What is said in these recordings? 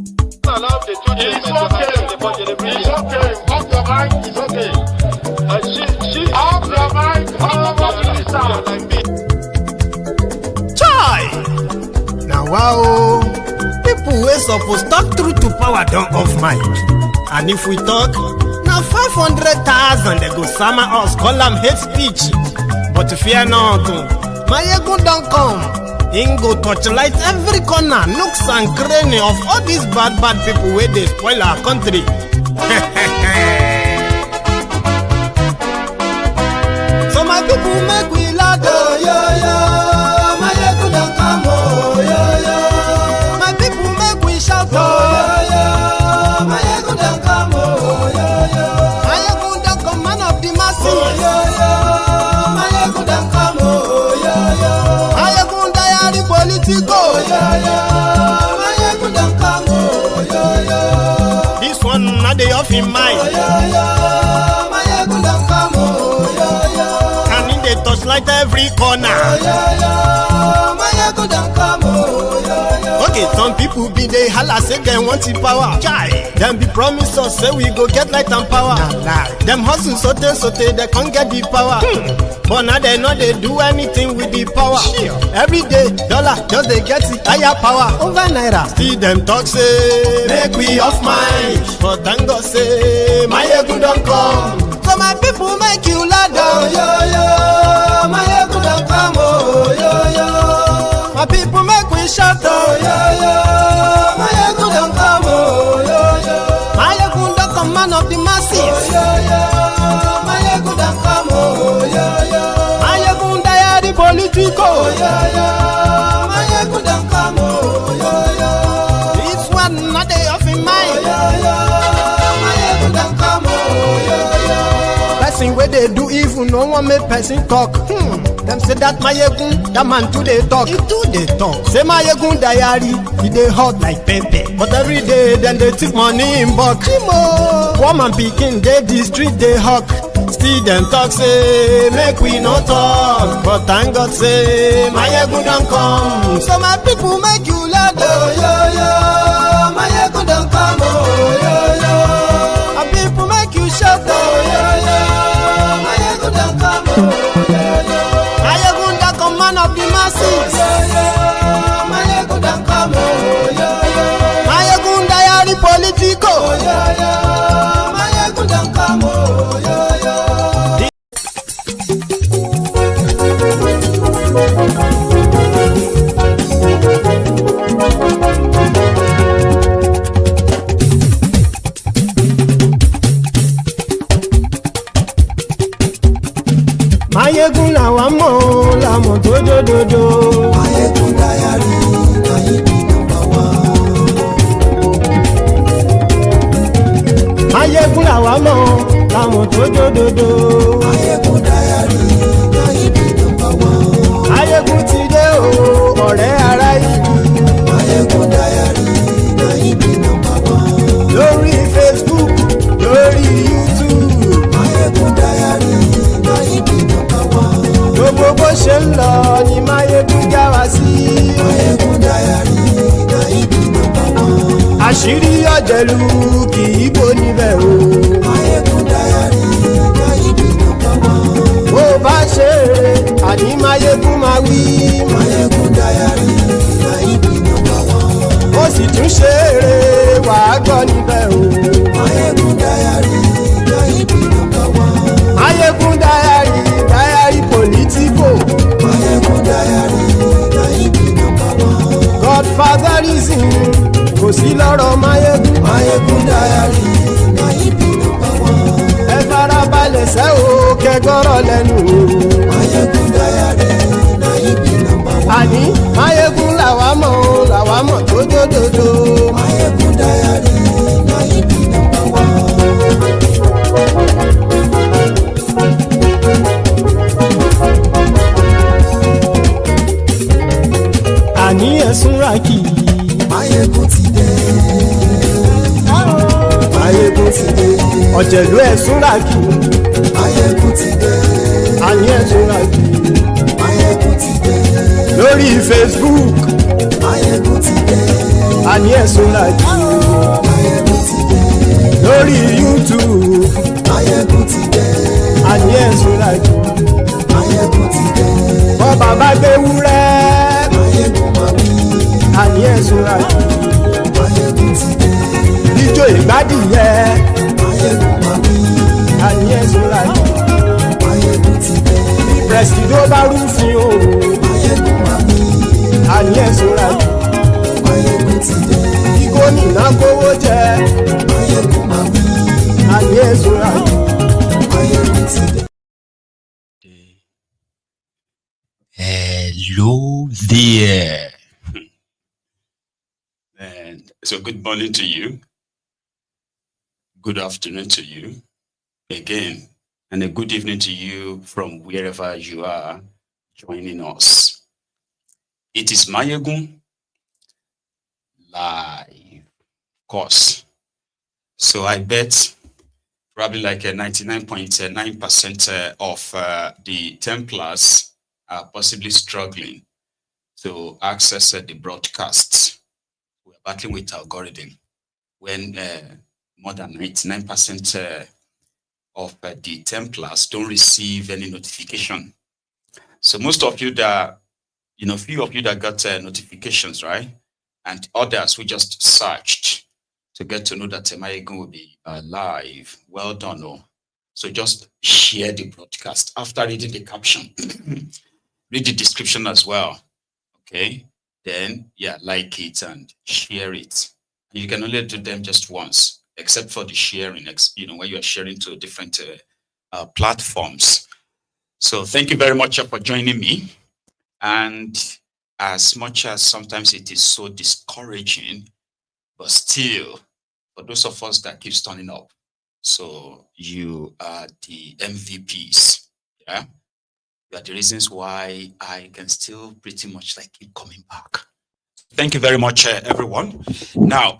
It's okay. Off your mic, it's okay. Off your mic, Chai! Now wow, people wey suppose talk truth to power don't off mic. And if we talk, now 500,000 they go summer us, call them hate speech. But fear not, Maiyegun don't come. Him go torchlight every corner, nooks and cranny of all these bad people where they spoil our country. So my people make we loud, oh yo yo. Maiyegun don't come, oh yo yo. My people make we shout, oh yo yo. Maiyegun don't come, oh yo yo. Maiyegun don't come, man of the masses, oh yo yo. Maiyegun don't come, oh yo yo. Maiyegun diary politico, oh yo yo. Maiyegun don't come, oh yo yo. This one not the off in mind, oh yo yo. Maiyegun don't come, oh yo yo. And in the touchlight every corner, oh yo yo. Maiyegun don't come, oh yo yo. Okay, some people be they holla say they want the power. Chai, them be promise us say we go get light and power. Nah. Them hustle sote they can't get the power. But now they know they do anything with the power. Every day, dollar just they get the higher power over naira. Still them talk say make we off mind. But thank God say Maiyegun don't come. So my people make you loud, oh yo yo. Maiyegun don't come, oh yo yo. My people make we shout, oh yo yo. Maiyegun don't come, oh yo yo. Maiyegun don't come, man of the masses, oh yo yo. Maiyegun don't come, oh yo yo. Maiyegun diary politico, oh yo yo. Maiyegun don't come, oh yo yo. This one not the off in mind, oh yo yo. Maiyegun don't come, oh yo yo. Person where they do evil, no one make person talk. Them say that Maiyegun, that man too they talk. He too they talk. Say Maiyegun diary, he they hot like pepper. But every day then they take money in bulk. Woman picking, they the street they hawk. Still them talk say make we no talk. But thank God say Maiyegun don't come. So my people make you loud, oh yo yo. Maiyegun don't come, oh yo yo. My people make you shout, oh yo yo. Maiyegun don't come, oh yo yo. Maiyegun don't come, man of the masses, oh yo yo. Maiyegun don't come, oh yo yo. Maiyegun diary politico, oh yo yo. Maiyegun don't come, oh yo yo. Maiyegun làwa mọ̀ làmọ̀ tó dòdòdò. Maiyegun diary Naibi number one. Maiyegun làwa mọ̀ làmọ̀ tó dòdòdò. Maiyegun diary Naibi number one. Maiyegun ti dé o ọ̀rẹ́ ará ìlú. Maiyegun diary Naibi number one. Lórí Facebook, lórí YouTube. Maiyegun diary Naibi number one. Gbogbo bó ṣe ń lọ ni Maiyegun já wa sí. Maiyegun diary Naibi number one. Àṣírí ọ̀jẹ̀lú kì í bò níbẹ̀ o. Maiyegun diary Naibi number one. Bó bá ṣe eré àní Maiyegun máa wí. Maiyegun diary Naibi number one. Ó sì tún ṣe eré wàá gbọ́ níbẹ̀ o. Maiyegun diary Naibi number one. Maiyegun diary politico. Maiyegun diary Naibi number one. Godfatherism kò sí lọ́rọ̀ Maiyegun. Maiyegun diary Naibi number one. Ẹ farabalẹ̀ sẹ́ o kẹgbọ́rọ̀ lẹ́nu o. Maiyegun diary Naibi number one. Àní Maiyegun làwa mọ̀ tó dòdòdò. Maiyegun diary Naibi number one. Àní ẹ̀sùn rákì. Maiyegun ti dé. Maiyegun ti dé. Ọ̀jẹ̀lú ẹ̀sùn rákì. Maiyegun ti dé. Àní ẹ̀sùn rákì. Maiyegun ti dé. Lórí Facebook. Maiyegun ti dé. àní ẹ̀sùn làjú Maiyegun ti dé. lórí YouTube Maiyegun ti dé. àní ẹ̀sùn làjú Maiyegun ti dé. bọ́ bàbá gbé wúrẹ́ Maiyegun máa wí. àní ẹ̀sùn làjú Maiyegun ti dé. ijó ìgbádìyẹ Maiyegun máa wí. àní ẹ̀sùn làjú Maiyegun ti dé. pẹ̀sìdó bá rúfin o Maiyegun máa wí. àní ẹ̀sùn làjú Maiyegun ti dé. kí gómìnà kówó jẹ Maiyegun máa wí. àní ẹ̀sùn làjú. Maiyegun ti dé. Hello there. And so good morning to you. Good afternoon to you again. And a good evening to you from wherever you are joining us. It is Maiyegun live course. So I bet probably like a 99.9% of the Templars are possibly struggling to access the broadcasts. We're battling with algorithm when more than 99% of the Templars don't receive any notification. So most of you that, few of you that got notifications, right? And others who just searched to get to know that Maiyegun will be live. Well done, oh. So just share the broadcast after reading the caption. Read the description as well. Okay. Then, yeah, like it and share it. You can only do them just once, except for the sharing, when you are sharing to different platforms. So thank you very much for joining me. And as much as sometimes it is so discouraging, but still, for those of us that keep turning up, so you are the MVPs, yeah? You are the reasons why I can still pretty much like keep coming back. Thank you very much, everyone. Now,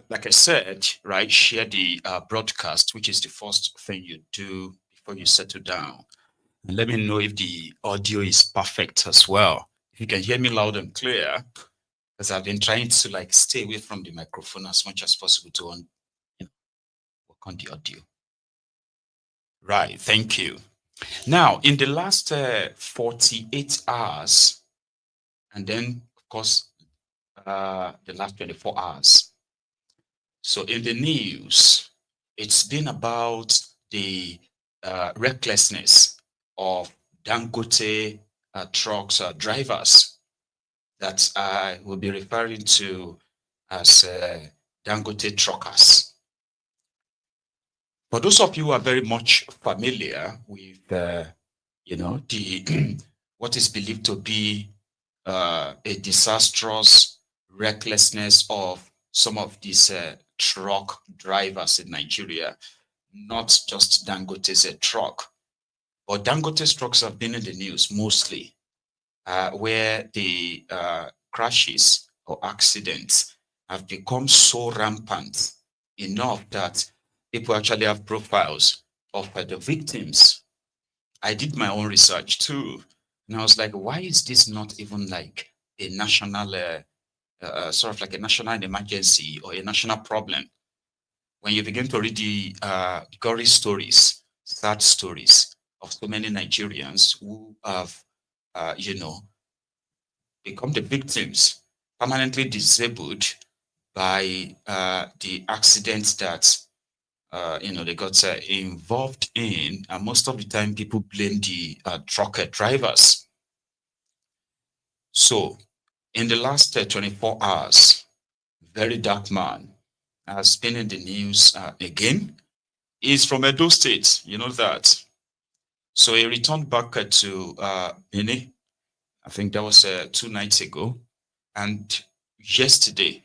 like I said, right, share the broadcast, which is the first thing you do before you settle down. And let me know if the audio is perfect as well. If you can hear me loud and clear, because I've been trying to like stay away from the microphone as much as possible to work on the audio. Right, thank you. Now, in the last 48 hours, and then, of course, the last 24 hours. So in the news, it's been about the recklessness of Dangote trucks drivers that I will be referring to as Dangote truckers. For those of you who are very much familiar with, the what is believed to be a disastrous recklessness of some of these truck drivers in Nigeria, not just Dangote's truck, but Dangote's trucks have been in the news mostly, where the crashes or accidents have become so rampant enough that people actually have profiles of the victims. I did my own research too, and I was like, why is this not even like a national, sort of like a national emergency or a national problem? When you begin to read the gory stories, sad stories of so many Nigerians who have, become the victims, permanently disabled by the accidents that they got involved in, and most of the time people blame the trucker drivers. So in the last 24 hours, VeryDarkMan has been in the news again. He's from Edo State, you know that. So he returned back to Benin. I think that was 2 nights ago. And yesterday,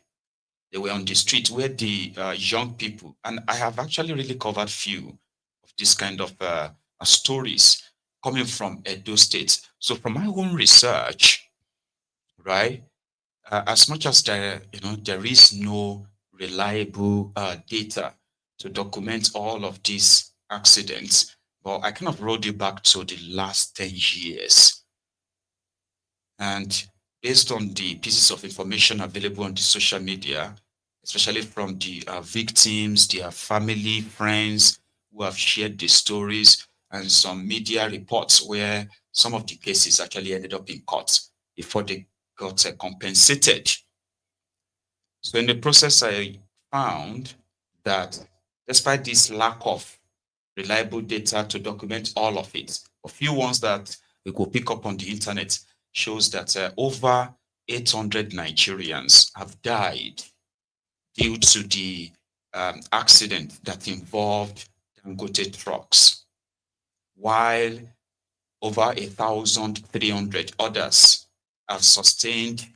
they were on the street where the young people, and I have actually really covered few of this kind of stories coming from Edo State. So from my own research, right, as much as there is no reliable data to document all of these accidents, but I kind of rolled it back to the last 10 years. And based on the pieces of information available on the social media, especially from the victims, their family, friends who have shared the stories, and some media reports where some of the cases actually ended up in court before they got compensated. So in the process, I found that despite this lack of reliable data to document all of it, a few ones that we could pick up on the internet shows that over 800 Nigerians have died due to the accident that involved Dangote trucks, while over 1,300 others have sustained,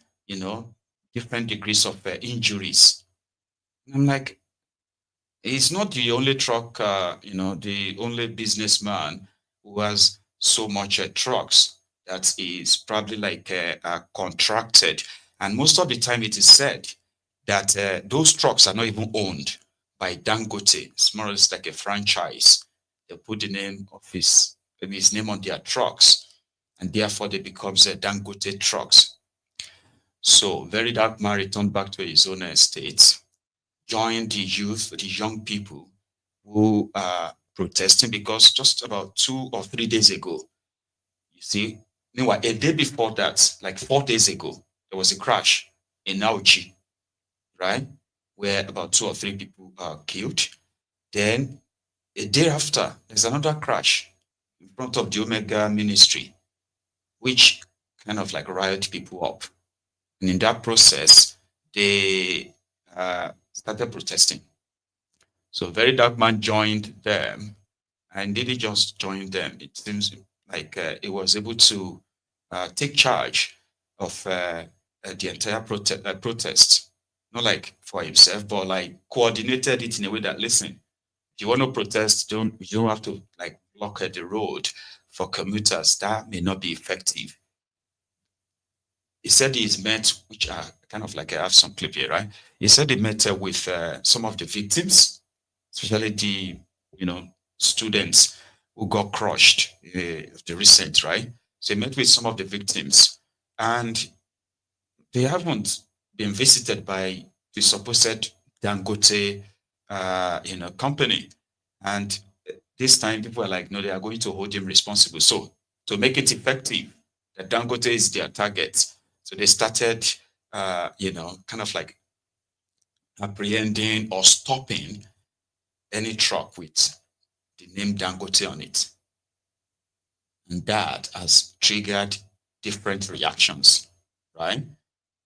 different degrees of injuries. And I'm like, he's not the only truck, the only businessman who has so much trucks that is probably like contracted. And most of the time it is said that those trucks are not even owned by Dangote. It's more or less like a franchise. They put the name of his name on their trucks, and therefore they become Dangote trucks. So VeryDarkMan returned back to his own estate, joined the youth, the young people who are protesting, because just about 2 or 3 days ago, you see, meanwhile, a day before that, like 4 days ago, there was a crash in Abuja, right? Where about 2 or 3 people are killed. Then a day after, there's another crash in front of the Omega ministry, which kind of like riled people up. And in that process, they started protesting. So VeryDarkMan joined them, and didn't just join them. It seems like he was able to take charge of the entire protest, not like for himself, but like coordinated it in a way that, listen, if you want to protest, you don't have to like block the road for commuters. That may not be effective. He said he's met, which are kind of like, I have some clip here, right? He said he met with some of the victims, especially the, students who got crushed, the recent, right? So he met with some of the victims, and they haven't been visited by the supposed Dangote, company. And this time people are like, no, they are going to hold him responsible. So to make it effective, the Dangote is their target. So they started, kind of like apprehending or stopping any truck with the name Dangote on it. And that has triggered different reactions, right?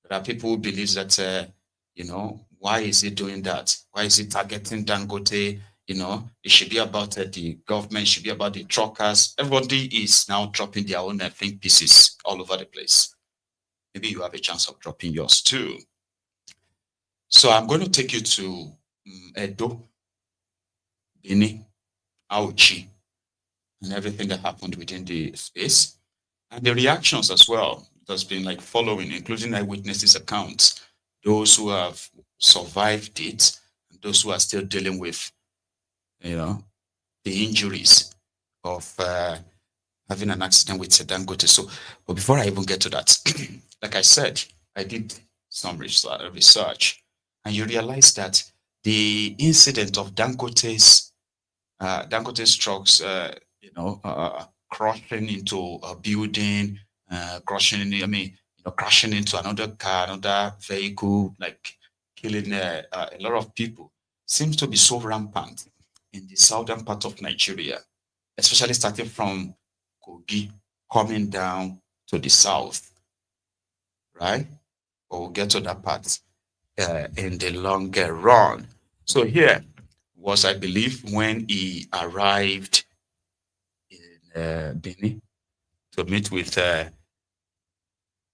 There are people who believe that, why is he doing that? Why is he targeting Dangote? It should be about the government, it should be about the truckers. Everybody is now dropping their own think pieces all over the place. Maybe you have a chance of dropping yours too. So I'm going to take you to Edo, Benin, Auchi, and everything that happened within the space, and the reactions as well. It has been like following, including eyewitnesses' accounts, those who have survived it, and those who are still dealing with, the injuries of having an accident with Dangote. So, but before I even get to that, like I said, I did some research, and you realize that the incident of Dangote's trucks, crashing into a building, crashing into another car, another vehicle, like killing a lot of people, seems to be so rampant in the southern part of Nigeria, especially starting from Kogi, coming down to the south, right? But we'll get to that part in the longer run. So here was, I believe, when he arrived in Benin to meet with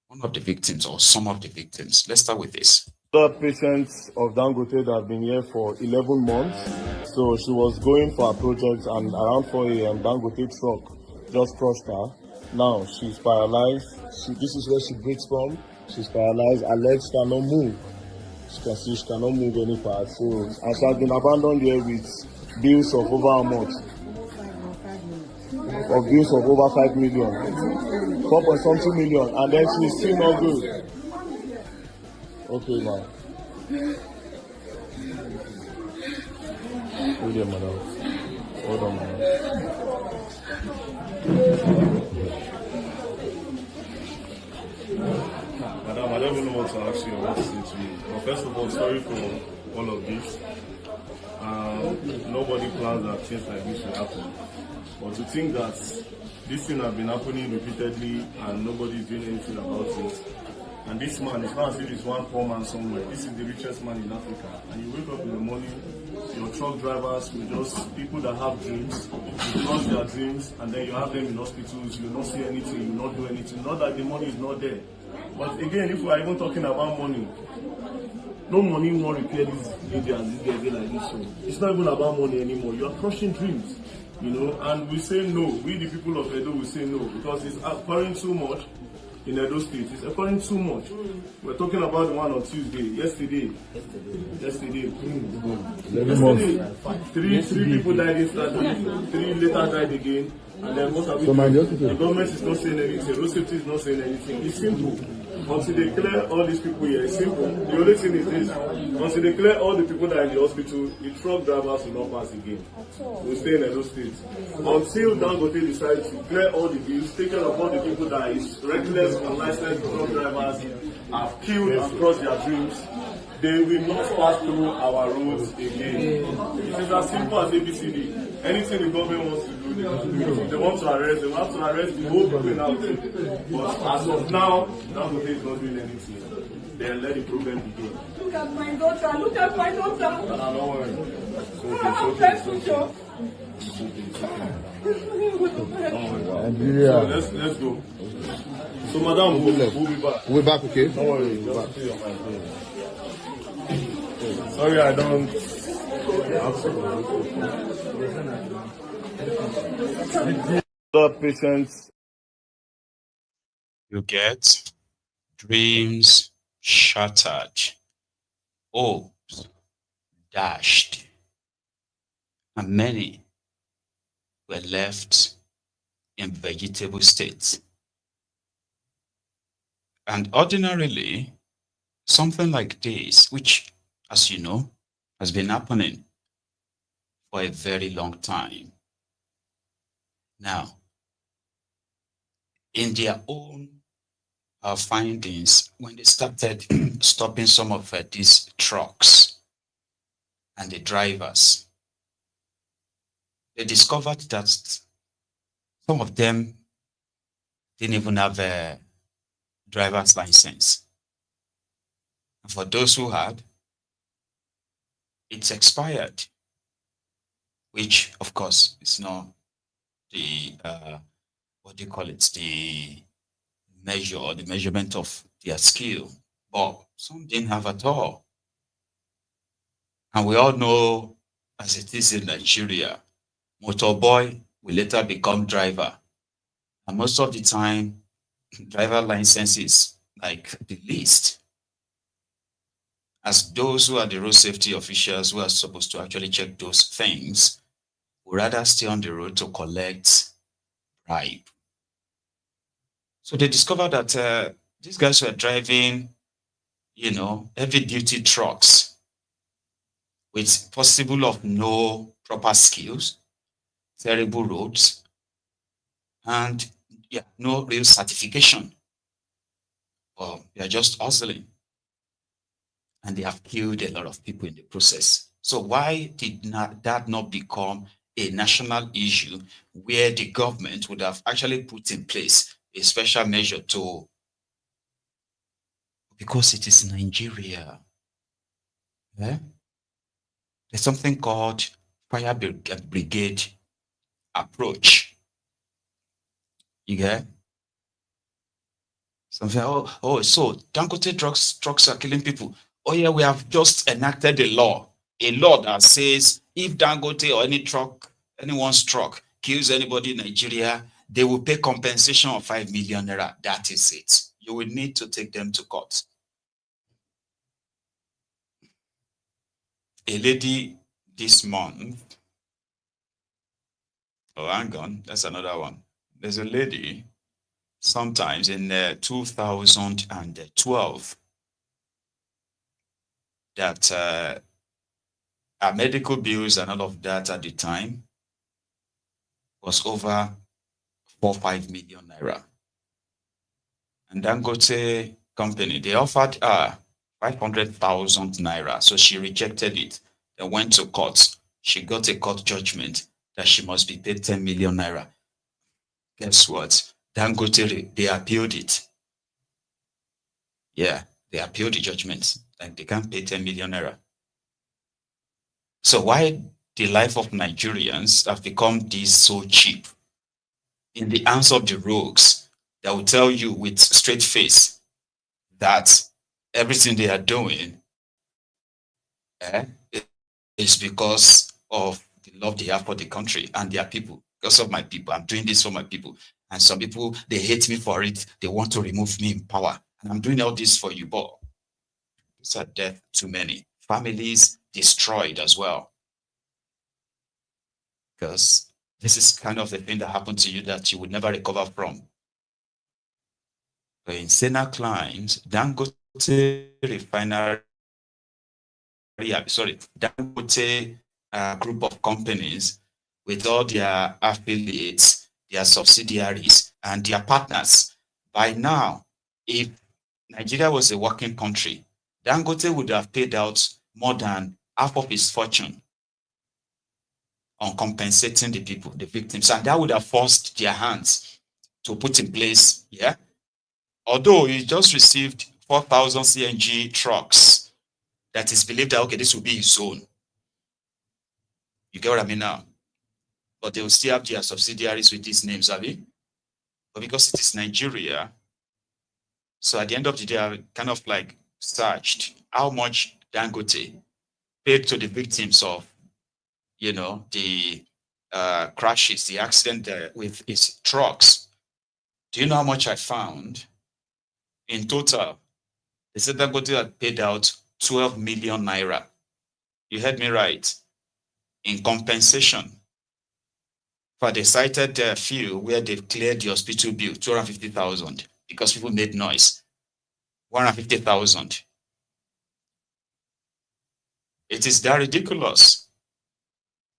one of the victims or some of the victims. Let's start with this. The patients of Dangote that have been here for 11 months. So she was going for a project, and around 4 a.m. Dangote truck just crushed her. Now she's paralyzed. This is where she breathes from. She's paralyzed. Her legs cannot move. She can see she cannot move any part. So, and she has been abandoned here with bills of over how much? Of bills of over 5 million. 4.something million, and then she's still not good. Okay, man. Hold on, madam. Hold on, madam. Madam, I don't even know what to ask you or what to say to you. Well, first of all, sorry for all of this. Nobody plans that things like this will happen. But to think that this thing has been happening repeatedly and nobody is doing anything about it. And this man, it's not as if it's one poor man somewhere. This is the richest man in Africa. And you wake up in the morning, your truck drivers will just, people that have dreams, you crush their dreams, and then you have them in hospitals, you will not see anything, you will not do anything. Not that the money is not there. But again, if we are even talking about money, no money will repair this area and this guy like this. So it's not even about money anymore. You are crushing dreams, you know, and we say no. We, the people of Edo, will say no because it's occurring too much in Edo State. It's occurring too much. We're talking about the one on Tuesday, yesterday. Three people died instantly, 3 later died again. And then most of it, the government is not saying anything, road safety is not saying anything. It's simple. Until they clear all these people here, it's simple. The only thing is this: until they clear all the people that are in the hospital, the truck drivers will not pass again. We'll stay in those states. Until Dangote decides to clear all the bills, take care of all the people that is reckless, unlicensed truck drivers have killed and crushed their dreams, they will not pass through our roads again. It is as simple as ABCD. Anything the government wants to do, they have to do. If they want to arrest, they have to arrest the whole people out there. But as of now, Dangote is not doing anything. Then let the problem begin. Look at my daughter, look at my daughter. No, don't worry. Nigeria. So let's go. So, madam, we'll be back. We'll be back, okay? Don't worry, we'll be back. Sorry, I don't. Other patients. You get dreams shattered, hopes dashed, and many were left in vegetable states. And ordinarily, something like this, which, as you know, has been happening for a very long time. Now, in their own findings, when they started stopping some of these trucks and the drivers, they discovered that some of them didn't even have a driver's license. And for those who had, it's expired, which of course is not the what do you call it, the measure or the measurement of their skill, but some didn't have at all. And we all know, as it is in Nigeria, motor boy will later become driver, and most of the time driver license is like the least, as those who are the road safety officials who are supposed to actually check those things would rather stay on the road to collect bribe. So they discovered that these guys were driving, you know, heavy duty trucks with possible of no proper skills, terrible roads, and no real certification. Well, they are just hustling. And they have killed a lot of people in the process. So why did that not become a national issue where the government would have actually put in place a special measure to, because it is Nigeria. Yeah? There's something called fire brigade approach. You get? Something, so Dangote trucks are killing people. Oh yeah, we have just enacted a law that says if Dangote or anyone's truck kills anybody in Nigeria, they will pay compensation of 5 million naira. That is it. You will need to take them to court. A lady this month, oh, hang on, that's another one. There's a lady sometimes in 2012 that our medical bills and all of that at the time was over 4-5 million naira. And Dangote company, they offered her 500,000 naira. So she rejected it. They went to court. She got a court judgment that she must be paid 10 million naira. Guess what? Dangote, they appealed it. Yeah, they appealed the judgment. Like they can't pay 10 million naira. So why the life of Nigerians have become this so cheap? In the hands of the rogues that will tell you with straight face that everything they are doing is because of the love they have for the country and their people. Because of my people, I'm doing this for my people. And some people, they hate me for it. They want to remove me in power. And I'm doing all this for you, but it's a death too many. Families destroyed as well. Because this is kind of the thing that happened to you that you would never recover from. But in Sena climbs, Dangote refinery, Dangote group of companies with all their affiliates, their subsidiaries, and their partners. By now, if Nigeria was a working country, Dangote would have paid out more than half of his fortune on compensating the people, the victims, and that would have forced their hands to put in place, yeah? Although he just received 4,000 CNG trucks, that is believed that, okay, this will be his own. You get what I mean now? But they will still have their subsidiaries with these names, have you? But because it is Nigeria, so at the end of the day, I kind of like searched how much Dangote paid to the victims of, you know, the crashes, the accident with his trucks. Do you know how much I found? In total, they said Dangote had paid out 12 million naira. You heard me right. In compensation for the cited few where they've cleared the hospital bill, 250,000, because people made noise. 150,000. It is that ridiculous.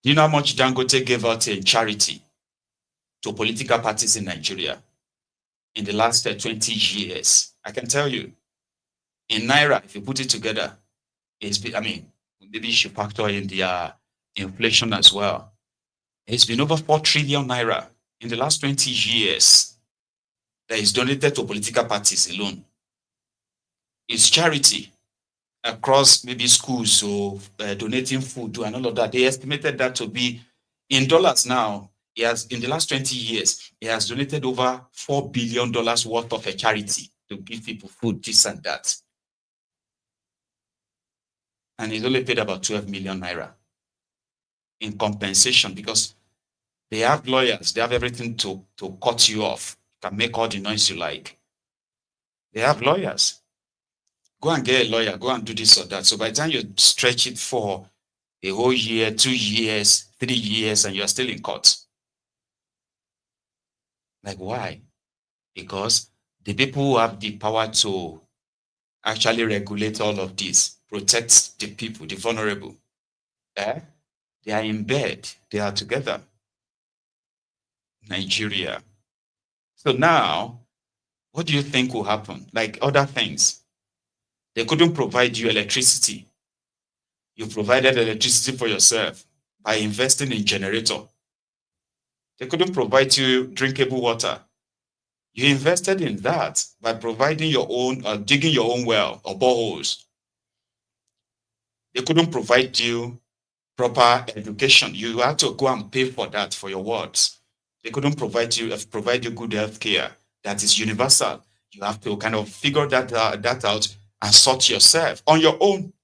Do you know how much Dangote gave out in charity to political parties in Nigeria in the last 20 years? I can tell you, in Naira, if you put it together, I mean, maybe you should factor in the inflation as well. It's been over 4 trillion Naira in the last 20 years that is donated to political parties alone. It's charity across maybe schools or donating food and all of that. They estimated that to be in dollars now. He has, in the last 20 years, he has donated over $4 billion worth of a charity to give people food, this and that. And he's only paid about 12 million naira in compensation because they have lawyers, they have everything to cut you off. You can make all the noise you like. They have lawyers. Go and get a lawyer, go and do this or that. So by the time you stretch it for a whole year, 2 years, 3 years, and you're still in court. Like, why? Because the people who have the power to actually regulate all of this, protect the people, the vulnerable, they are in bed, they are together. Nigeria. So now, what do you think will happen? Like other things. They couldn't provide you electricity. You provided electricity for yourself by investing in generator. They couldn't provide you drinkable water. You invested in that by providing your own, digging your own well or boreholes. They couldn't provide you proper education. You had to go and pay for that for your wards. They couldn't provide you good health care that is universal. You have to kind of figure that out and sort yourself on your own.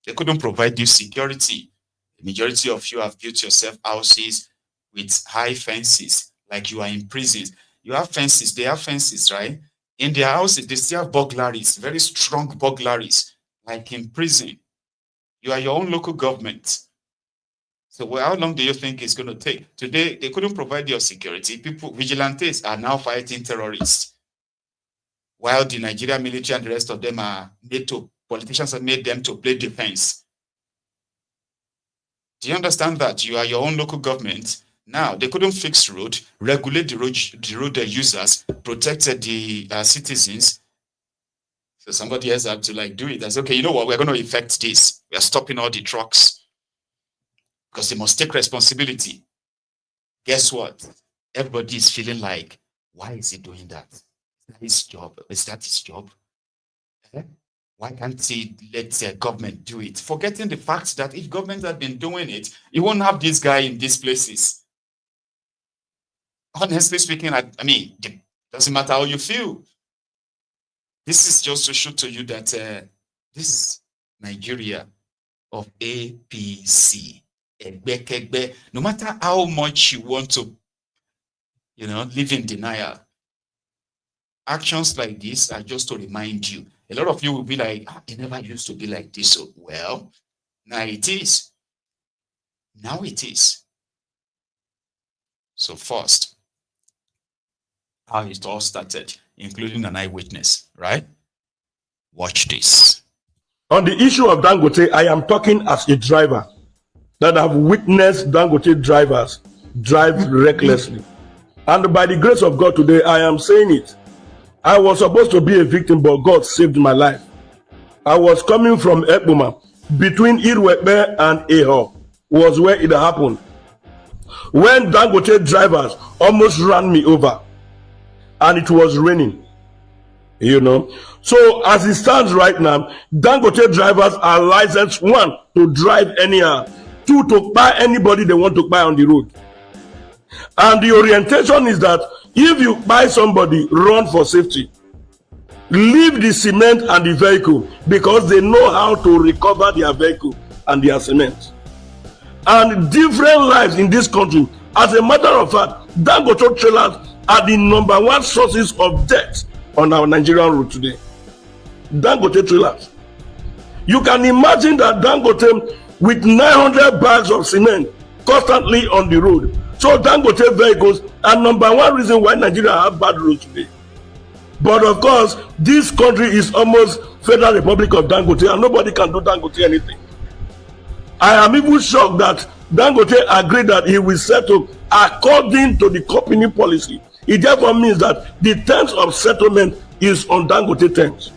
They couldn't provide you security. The majority of you have built yourself houses with high fences, like you are in prisons. You have fences, they have fences, right? In their houses, they still have burglaries, very strong burglaries, like in prison. You are your own local government. So how long do you think it's going to take? Today, they couldn't provide your security. Vigilantes are now fighting terrorists. While the Nigerian military and the rest of them politicians have made them to play defense. Do you understand that? You are your own local government. Now, they couldn't fix road, regulate the road users, protect the citizens. So somebody else had to do it. I said, okay, you know what? We're going to effect this. We are stopping all the trucks because they must take responsibility. Guess what? Everybody is feeling like, why is he doing that? Is that his job? Is that his job? Why can't he let government do it? Forgetting the fact that if government had been doing it, you won't have this guy in these places. Honestly speaking, I mean, it doesn't matter how you feel. This is just to show to you that this is Nigeria of APC. No matter how much you want to, live in denial, actions like this are just to remind you. A lot of you will be like, it never used to be like this. So, well, now it is. Now it is. So first, how it all started, including an eyewitness, right? Watch this. On the issue of Dangote, I am talking as a driver that have witnessed Dangote drivers drive recklessly. And by the grace of God today, I am saying it. I was supposed to be a victim, but God saved my life. I was coming from Ekbuma. Between Irwekbe and Eho was where it happened. When Dangote drivers almost ran me over. And it was raining. So as it stands right now, Dangote drivers are licensed, 1, to drive anyhow, 2, to buy anybody they want to buy on the road. And the orientation is that if you buy somebody, run for safety. Leave the cement and the vehicle because they know how to recover their vehicle and their cement. And different lives in this country. As a matter of fact, Dangote trailers are the #1 sources of death on our Nigerian road today. Dangote trailers. You can imagine that Dangote with 900 bags of cement constantly on the road. So Dangote vehicles are #1 reason why Nigeria have bad roads today. But of course, this country is almost Federal Republic of Dangote and nobody can do Dangote anything. I am even shocked that Dangote agreed that he will settle according to the company policy. It therefore means that the terms of settlement is on Dangote terms.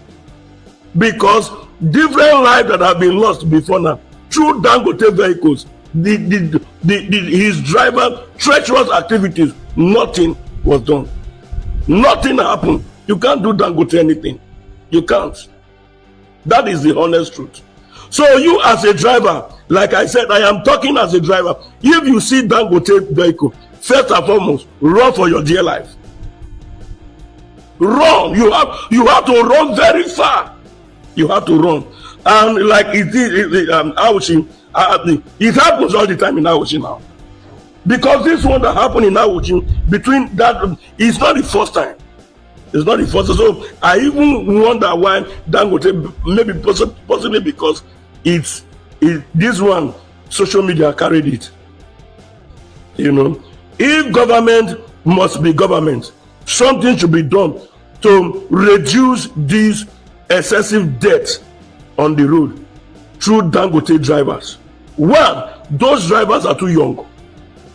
Because different lives that have been lost before now through Dangote vehicles, his driver treacherous activities, nothing was done. Nothing happened. You can't do Dangote anything. You can't. That is the honest truth. So you as a driver, like I said, I am talking as a driver. If you see Dangote vehicle, first and foremost, run for your dear life. Run. You have to run very far. You have to run. And like it happens all the time in Awuchi now. Because this one that happened in Awuchi, between that, it's not the first time. It's not the first time. So I even wonder why Dangote, maybe possibly because it's this one, social media carried it. If government must be government, something should be done to reduce this excessive debt on the road through Dangote drivers. 1, those drivers are too young.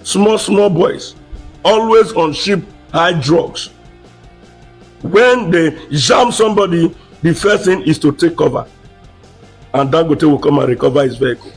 Small boys, always on cheap, high drugs. When they jam somebody, the first thing is to take cover. And Dangote will come and recover his vehicle.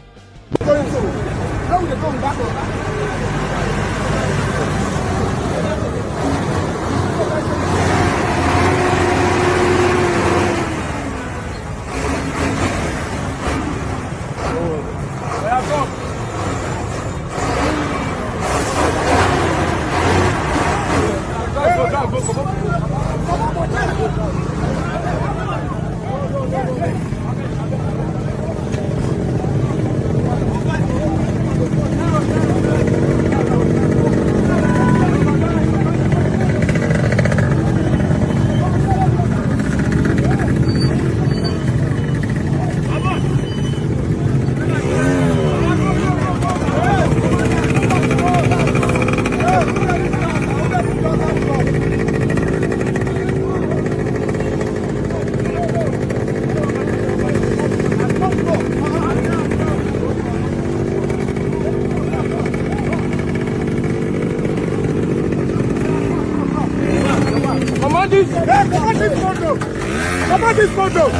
Come on, this photo.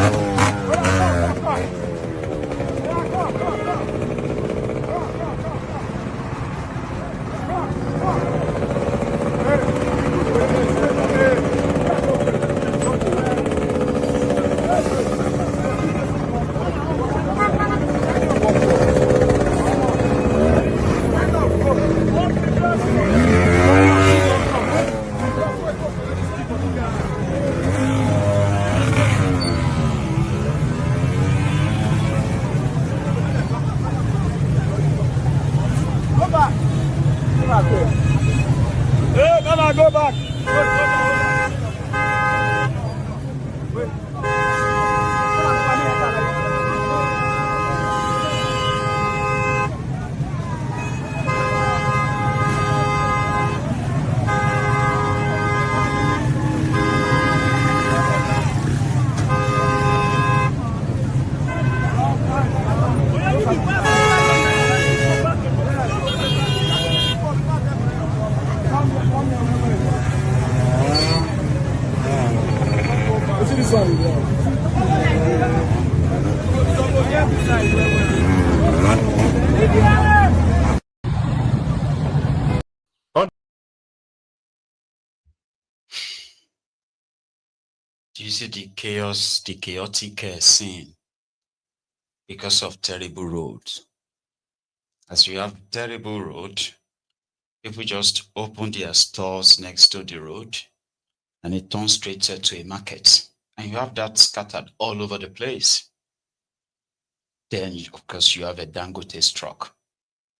Go back. Do you see the chaos, the chaotic scene because of terrible roads? As you have terrible road, people just open their stores next to the road and it turns straight to a market. And you have that scattered all over the place. Then, of course, you have a Dangote truck.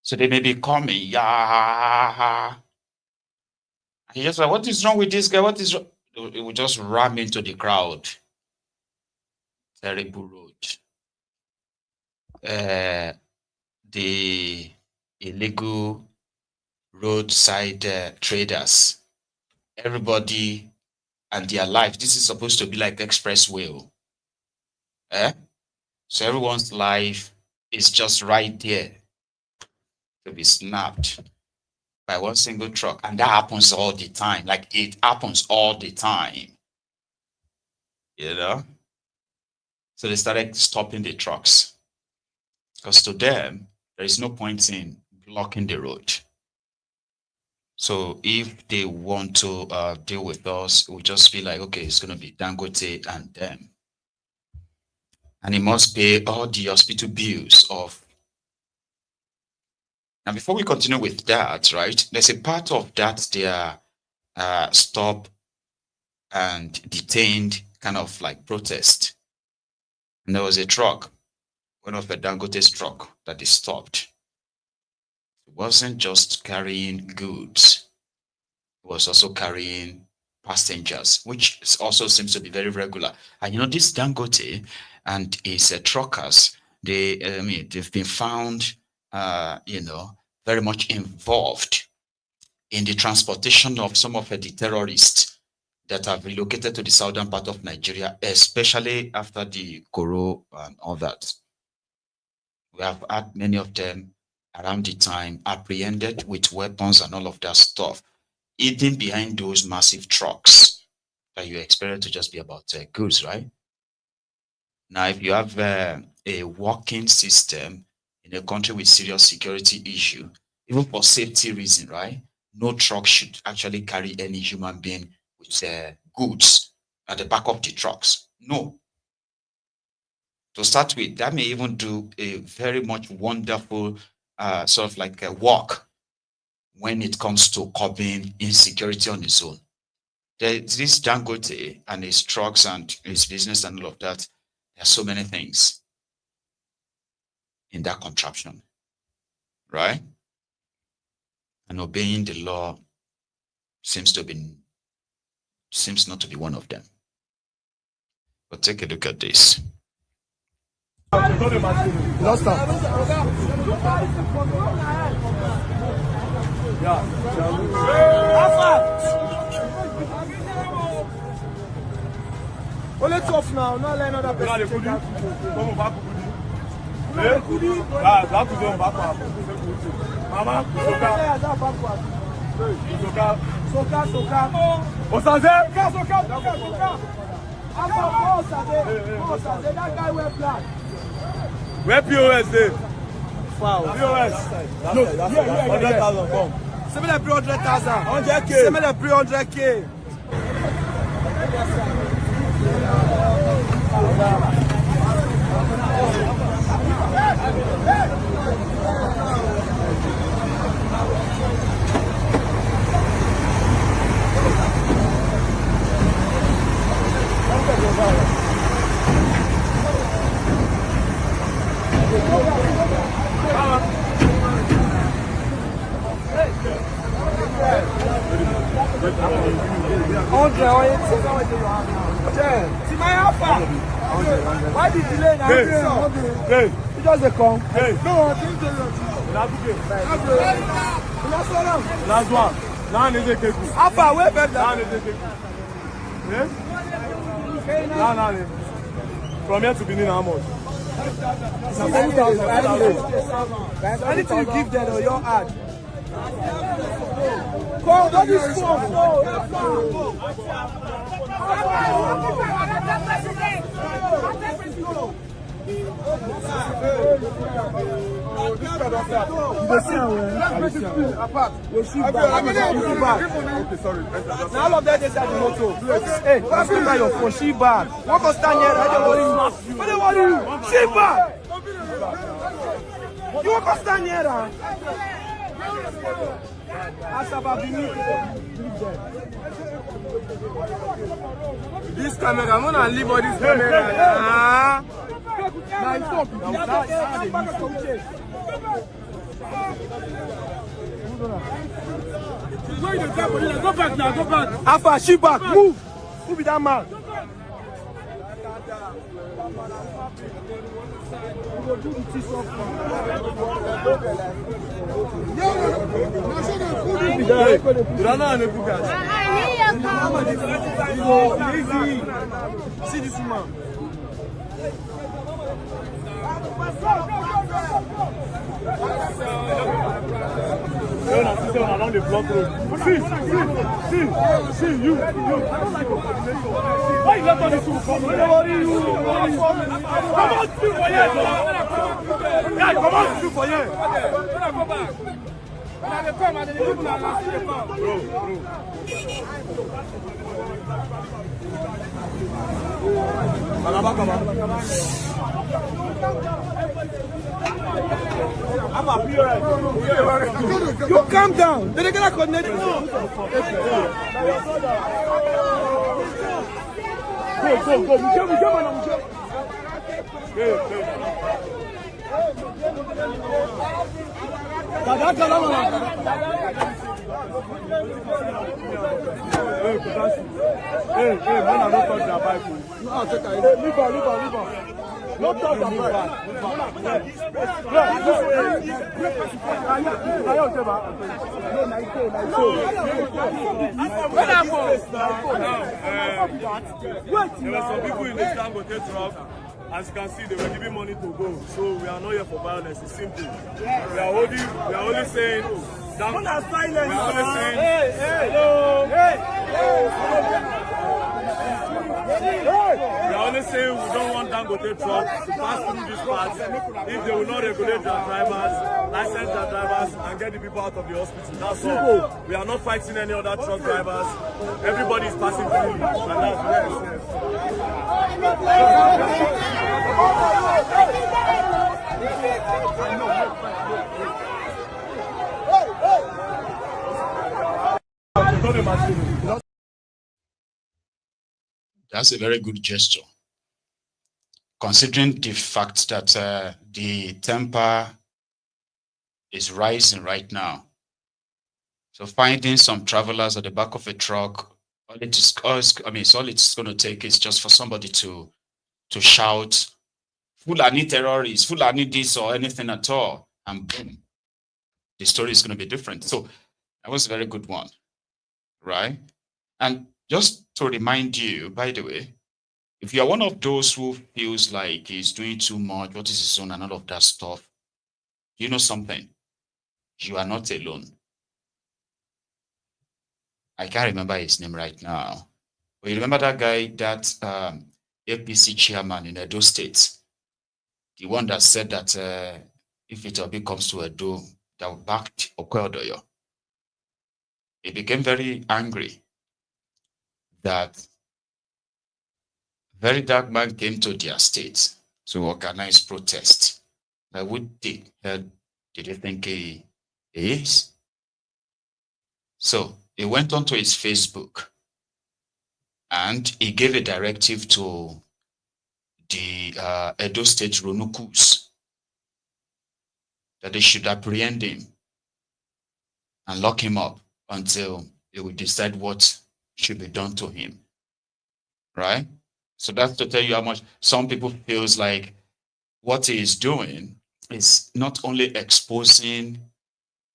So they may be coming, yeah. And you just like, what is wrong with this guy? What is wrong? It will just ram into the crowd. Terrible road. The illegal roadside traders, everybody and their life. This is supposed to be like expressway. So everyone's life is just right there to be snapped by one single truck. And that happens all the time. Like it happens all the time. You know? So they started stopping the trucks. Because to them, there is no point in blocking the road. So if they want to deal with us, it will just be like, okay, it's going to be Dangote and them. And he must pay all the hospital bills of. Now, before we continue with that, right, there's a part of that they are stop and detained kind of like protest. And there was a truck, one of the Dangote's truck that they stopped. It wasn't just carrying goods. It was also carrying passengers, which also seems to be very regular. And you know, this Dangote and his truckers, they've been found, very much involved in the transportation of some of the terrorists that have relocated to the southern part of Nigeria, especially after the Koro and all that. We have had many of them around the time apprehended with weapons and all of that stuff, hidden behind those massive trucks that you expect to just be about goods, right? Now, if you have a working system in a country with serious security issue, even for safety reason, right? No truck should actually carry any human being with goods at the back of the trucks. No. To start with, that may even do a very much wonderful sort of like a work when it comes to curbing insecurity on its own. This Dangote and his trucks and his business and all of that, there are so many things in that contraption, right? And obeying the law seems not to be one of them. But take a look at this. Lost out. Well, it's off now. Not letting other person take that. Mama, That guy wear black. Where POS dey? Foul. POS. No, 100,000 come. 300,000. 100K. 300K. Why did you delay now? Hey. You just come. Hey. No, I think Last one. Now need to take you. Alpha, where better? Now need to take you. Yeah? Now. From here to Benin, how much? Anything you give them or your ad. Come, what is for? Now all of that is at the motor. Hey, what's the your phone? She bad. What can stand here? I don't worry. I don't worry. She bad. You want to stand here? This camera, I'm gonna leave all this camera. Go back now, go back. Alpha, she back, move. Who be that man? See this man. Around the block road. See, you. Why you let all this come? Come on, speak for you. Yeah, come on, speak for you. You calm down. They're gonna connect you. Go. Hey, man, I don't touch that bike. Leave on. Don't touch that bike. There were some people in the Dangote truck. As you can see, they were giving money to go. So we are not here for violence. It's simple. We are only saying. We are only saying. We are only saying we don't want Dangote trucks to pass through this part if they will not regulate their drivers, license their drivers, and get the people out of the hospital. That's all. We are not fighting any other truck drivers. Everybody is passing through. And that's That's a very good gesture, considering the fact that the temper is rising right now. So finding some travelers at the back of a truck, all it's going to take is just for somebody to shout, Fulani terrorists, Fulani this or anything at all, and boom, the story is going to be different. So that was a very good one, right? And just to remind you, by the way, if you're one of those who feels like he's doing too much, what is his own and all of that stuff, you know something, you are not alone. I can't remember his name right now. But you remember that guy, that APC chairman in Edo State? The one that said that if ECOWAS comes to Edo, that will back Okoye. He became very angry that VeryDarkMan came to their state to organize protest. Like, what the hell did he think he is? So he went onto his Facebook and he gave a directive to the Edo State Ronukus that they should apprehend him and lock him up until they will decide what should be done to him. Right? So that's to tell you how much some people feels like what he is doing is not only exposing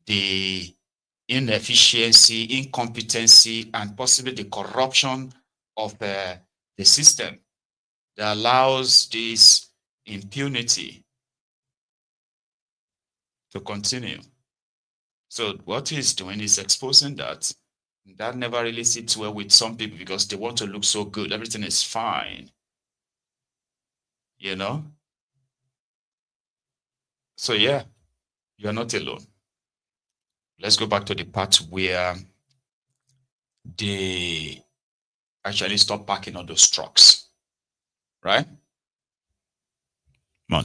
the inefficiency, incompetency, and possibly the corruption of the system that allows this impunity to continue. So what he's doing is exposing that. That never really sits well with some people because they want to look so good. Everything is fine. You know? So yeah, you're not alone. Let's go back to the part where they actually stop parking on those trucks. Right? Come on.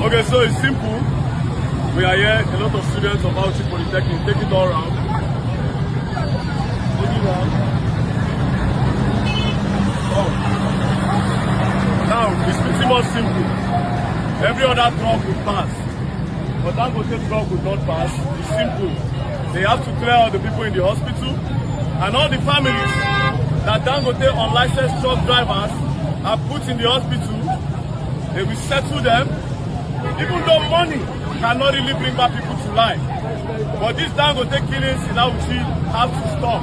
Okay, so it's simple. We are here, a lot of students of Aboki Polytechnic. Take it all around. Take it around. Oh. Now, it's pretty much simple. Every other truck will pass. But Dangote truck will not pass. It's simple. They have to clear all the people in the hospital and all the families that Dangote unlicensed truck drivers have put in the hospital. They will settle them. Even though money cannot really bring back people to life. But this Dangote killings in Abuja have to stop.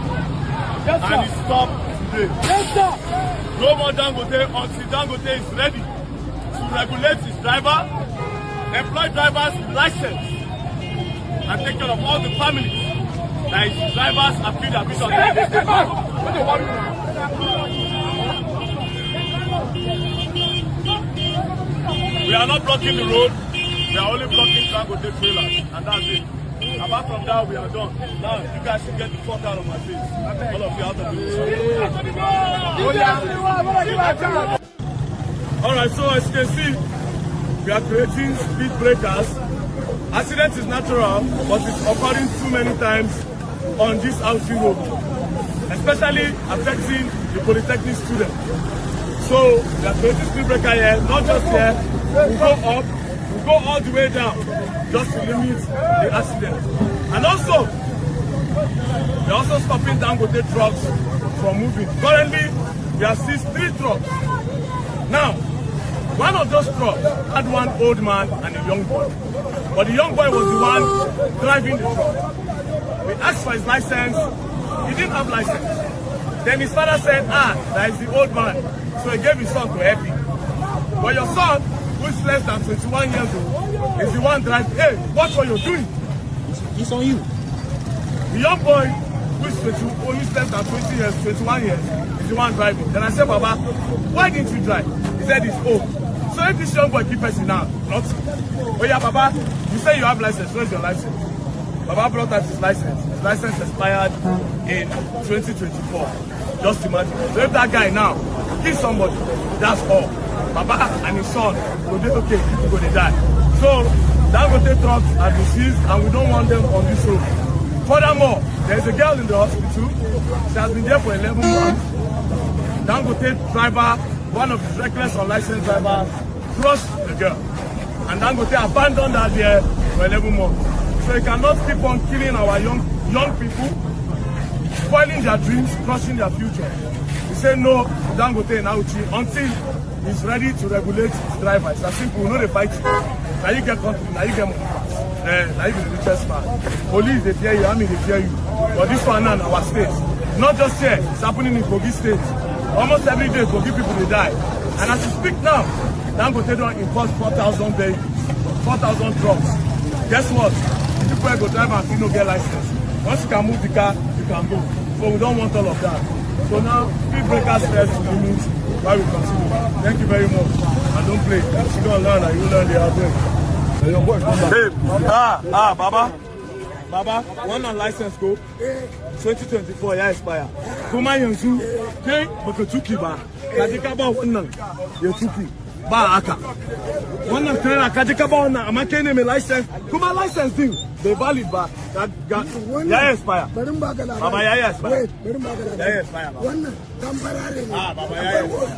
Yes, and it stopped today. Yes, sir. No more Dangote until Dangote is ready to regulate his driver, employ drivers with license, and take care of all the families that his drivers have been abused. We are not blocking the road. We are only blocking Dangote trailers, and that's it. Apart from that, we are done. Now, you guys should get the fuck out of my face. All of you out of this. Alright, so as you can see, we are creating speed breakers. Accident is natural, but it's occurring too many times on this housing road, especially affecting the Polytechnic students. So, we are creating speed breaker here, not just here. We go up. Go all the way down just to limit the accident. And also, we're also stopping Dangote trucks from moving. Currently, we have seized 3 trucks. Now, one of those trucks had one old man and a young boy. But the young boy was the one driving the truck. We asked for his license. He didn't have license. Then his father said, that is the old man. So he gave his son to help him. But your son, who is less than 21 years old, is the one driving. Hey, watch what you're doing. It's on you. The young boy, who is less than 20 years, 21 years, is the one driving. Then I said, Baba, why didn't you drive? He said it's old. So if this young boy keeps us now, not. Oh yeah, Baba, you say you have license. Where's your license? Baba brought out his license. His license expired in 2024. Just imagine. So if that guy now kills somebody, that's all. Baba and his son will be okay, people will die. So Dangote trucks are deceased and we don't want them on this road. Furthermore, there's a girl in the hospital. She has been there for 11 months. Dangote driver, one of the reckless unlicensed drivers, crushed the girl. And Dangote abandoned her there for 11 months. So you cannot keep on killing our young people, spoiling their dreams, crushing their future. We say no to Dangote and Auchi until he's ready to regulate his drivers. It's as simple, we know they fight you. Now you get country, now you get money. Now you be the richest man. Police, they fear you, army, they fear you. But this one now in our state, not just here, it's happening in Kogi State. Almost every day, Kogi people, they die. And as we speak now, Dangote don't import 4,000 vehicles, 4,000 trucks. Guess what? The people go drive and no get license. Once you can move the car, you can go. So we don't want all of that. So now, speed breakers first limit while we continue. Thank you very much. And don't play. If you don't learn, you learn the hard way. Hey, Baba, one on license go 2024 ya expire. Kuma yanzu kai baka tuki ba. Ka je ka ba wannan ya tuki ba haka. Wannan trailer ka je ka ba wannan amma kai ne mai license. Kuma license din bai valid ba. Ya expire. Baba ya expire. Ya expire. Wannan temporary ne. Baba ya expire.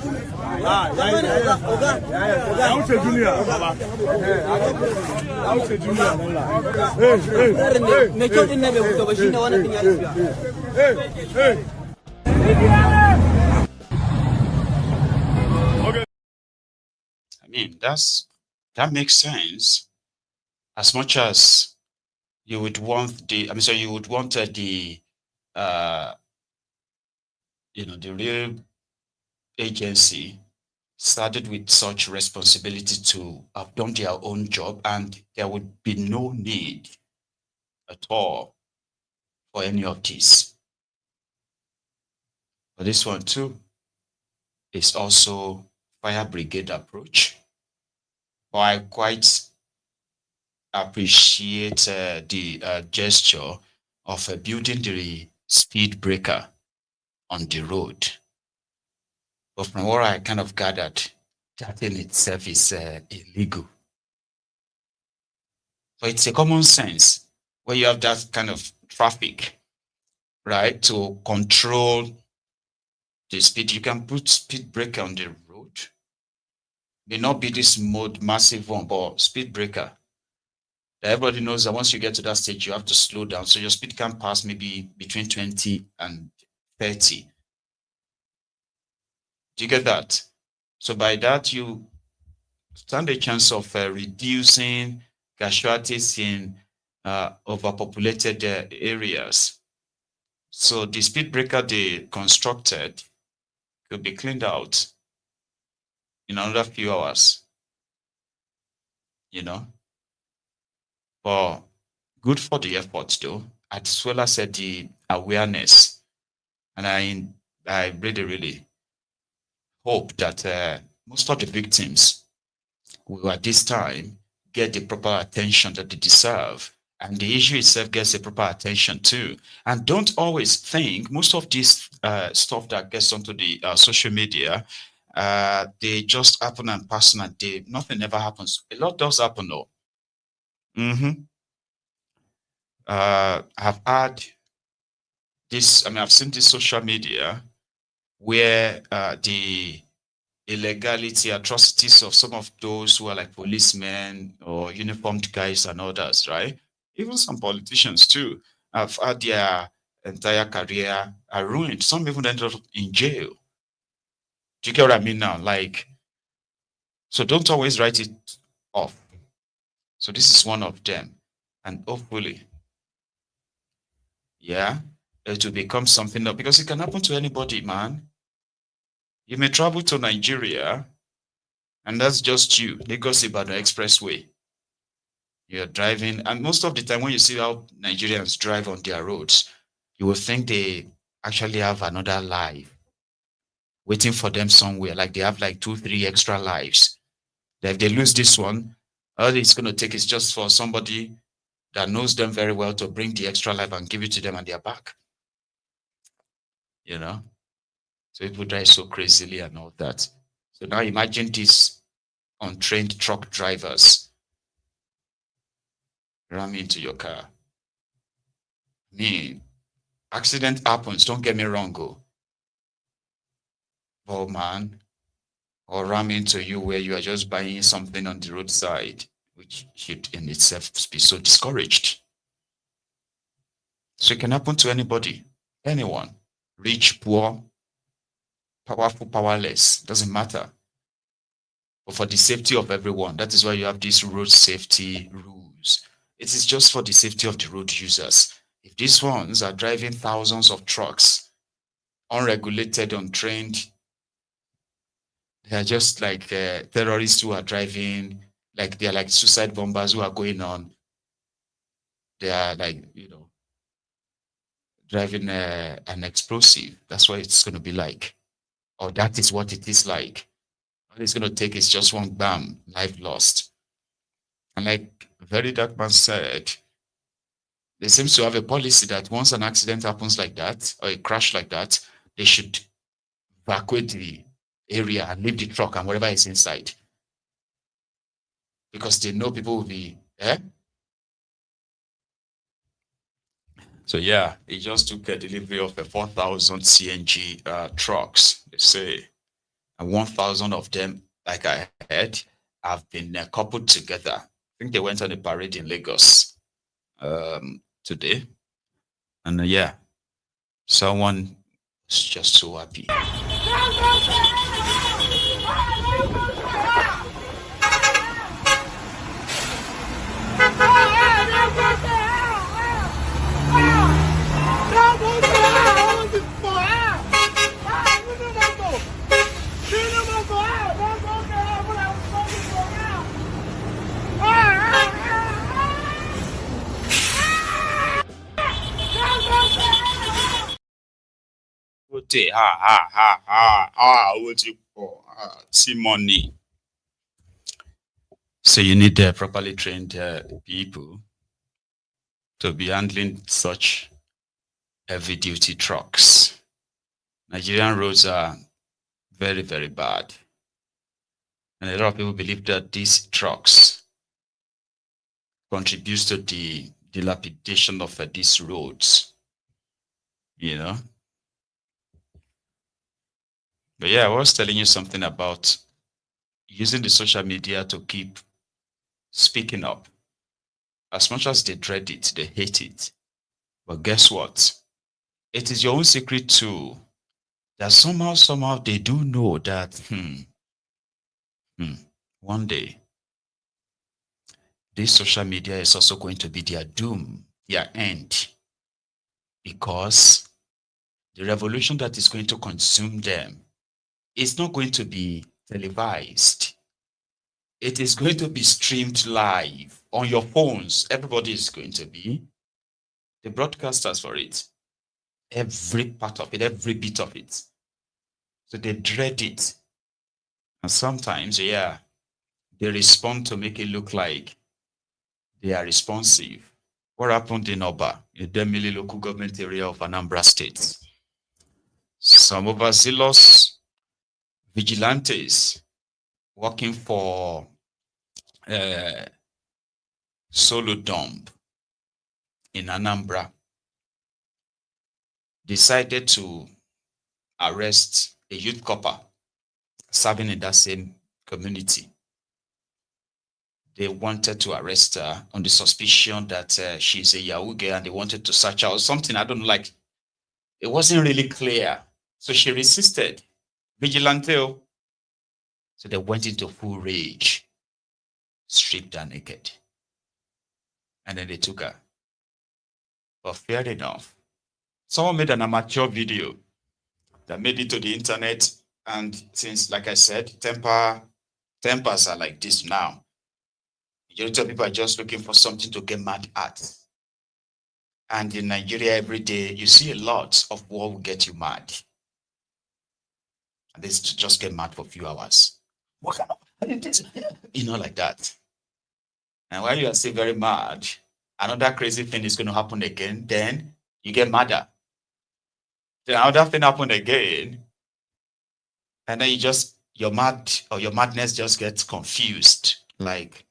Ya wuce duniya baba. Ya wuce duniya wallahi. Me kyau din ne bai fito ba shine wannan din ya rufiya. I mean, that makes sense. As much as you would want the, I mean, so you would want the real agency started with such responsibility to have done their own job, and there would be no need at all for any of this. But this one too is also fire brigade approach. But I quite appreciate the gesture of building the speed breaker on the road. But from what I kind of gathered, that in itself is illegal. So it's a common sense where you have that kind of traffic, right, to control the speed. You can put speed breaker on the road. May not be this massive one, but speed breaker. Everybody knows that once you get to that stage, you have to slow down. So your speed can pass maybe between 20 and 30. Do you get that? So by that, you stand a chance of reducing casualties in overpopulated areas. So the speed breaker they constructed could be cleaned out in another few hours, But good for the effort though, as well as the awareness. And I really hope that most of the victims will at this time get the proper attention that they deserve, and the issue itself gets the proper attention too. And don't always think most of this stuff that gets onto the social media, they just happen and pass, and nothing ever happens. A lot does happen though. I've had this, I've seen this social media where the illegality, atrocities of some of those who are like policemen or uniformed guys and others, right? Even some politicians too, have had their entire career ruined. Some even ended up in jail. Do you get what I mean now? So don't always write it off. So this is one of them. And hopefully, it will become something else, because it can happen to anybody, man. You may travel to Nigeria, and that's just you, Lagos Ibadan Expressway. You're driving, and most of the time when you see how Nigerians drive on their roads, you will think they actually have another life waiting for them somewhere. Like they have like 2-3 extra lives. That if they lose this one, all it's going to take is just for somebody that knows them very well to bring the extra life and give it to them, and they're back. So people drive so crazily and all that. So now imagine these untrained truck drivers ram into your car. Accident happens, don't get me wrong, but man, or ram into you where you are just buying something on the roadside, which should in itself be so discouraged. So it can happen to anybody, anyone, rich, poor, powerful, powerless, doesn't matter. But for the safety of everyone, that is why you have these road safety rules. It is just for the safety of the road users. If these ones are driving thousands of trucks, unregulated, untrained, they are just like terrorists who are driving, like they are like suicide bombers who are going on they are like, driving an explosive. That's what it's going to be like. Or that is what it is like. All it's going to take is just one bam, life lost. And like VeryDarkMan said, they seem to have a policy that once an accident happens like that, or a crash like that, they should evacuate the area and leave the truck and whatever is inside. Because they know people will be there. So yeah, it just took a delivery of a 4,000 CNG trucks, they say. And 1,000 of them, like I heard, have been coupled together. I think they went on a parade in Lagos today. And yeah, someone was just so happy. See money. So you need properly trained people to be handling such heavy duty trucks. Nigerian roads are very, very bad. And a lot of people believe that these trucks contribute to the dilapidation of these roads, But yeah, I was telling you something about using the social media to keep speaking up. As much as they dread it, they hate it. But guess what? It is your own secret too. That somehow they do know that one day this social media is also going to be their doom, their end. Because the revolution that is going to consume them is not going to be televised. It is going to be streamed live on your phones. Everybody is going to be the broadcasters for it. Every part of it, every bit of it. So they dread it. And sometimes, they respond to make it look like they are responsive. What happened in Oba, in the Demili local government area of Anambra State? Some overzealous vigilantes working for Solo Dump in Anambra decided to arrest a youth copper serving in that same community. They wanted to arrest her on the suspicion that she's a Yahoo girl and they wanted to search her or something. I don't know, like, it wasn't really clear. So she resisted. Vigilante. So they went into full rage, stripped her naked. And then they took her. But fair enough, someone made an amateur video that made it to the internet. And since, like I said, tempers are like this now. Majority of people are just looking for something to get mad at. And in Nigeria, every day, you see a lot of what will get you mad. And this to just get mad for a few hours. What kind of, like that. And while you are still very mad, another crazy thing is going to happen again. Then you get madder. Then another thing happened again. And then your madness just gets confused. Like,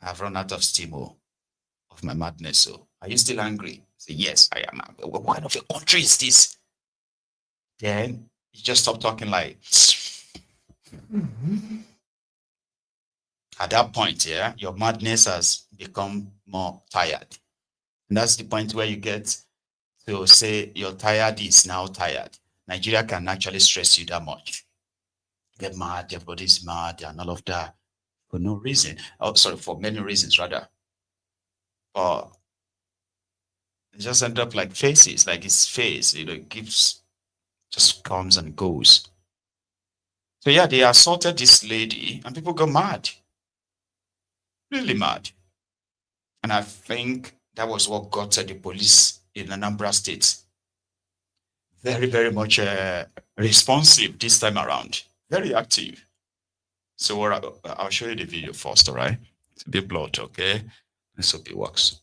I've run out of steam of my madness. So are you still angry? Say, yes, I am. What kind of a country is this? Then you just stop talking like. At that point, your madness has become more tired. And that's the point where you get to say your tired is now tired. Nigeria can actually stress you that much. Get mad, everybody's mad, and all of that for no reason. Oh, sorry, for many reasons rather. But it just end up like faces, like his face, it just comes and goes. So yeah, they assaulted this lady and people got mad. Really mad. And I think that was what got the police in Anambra State very, very much responsive this time around. Very active. So I'll show you the video first, all right? It's a bit blurred, okay? Let's hope it works.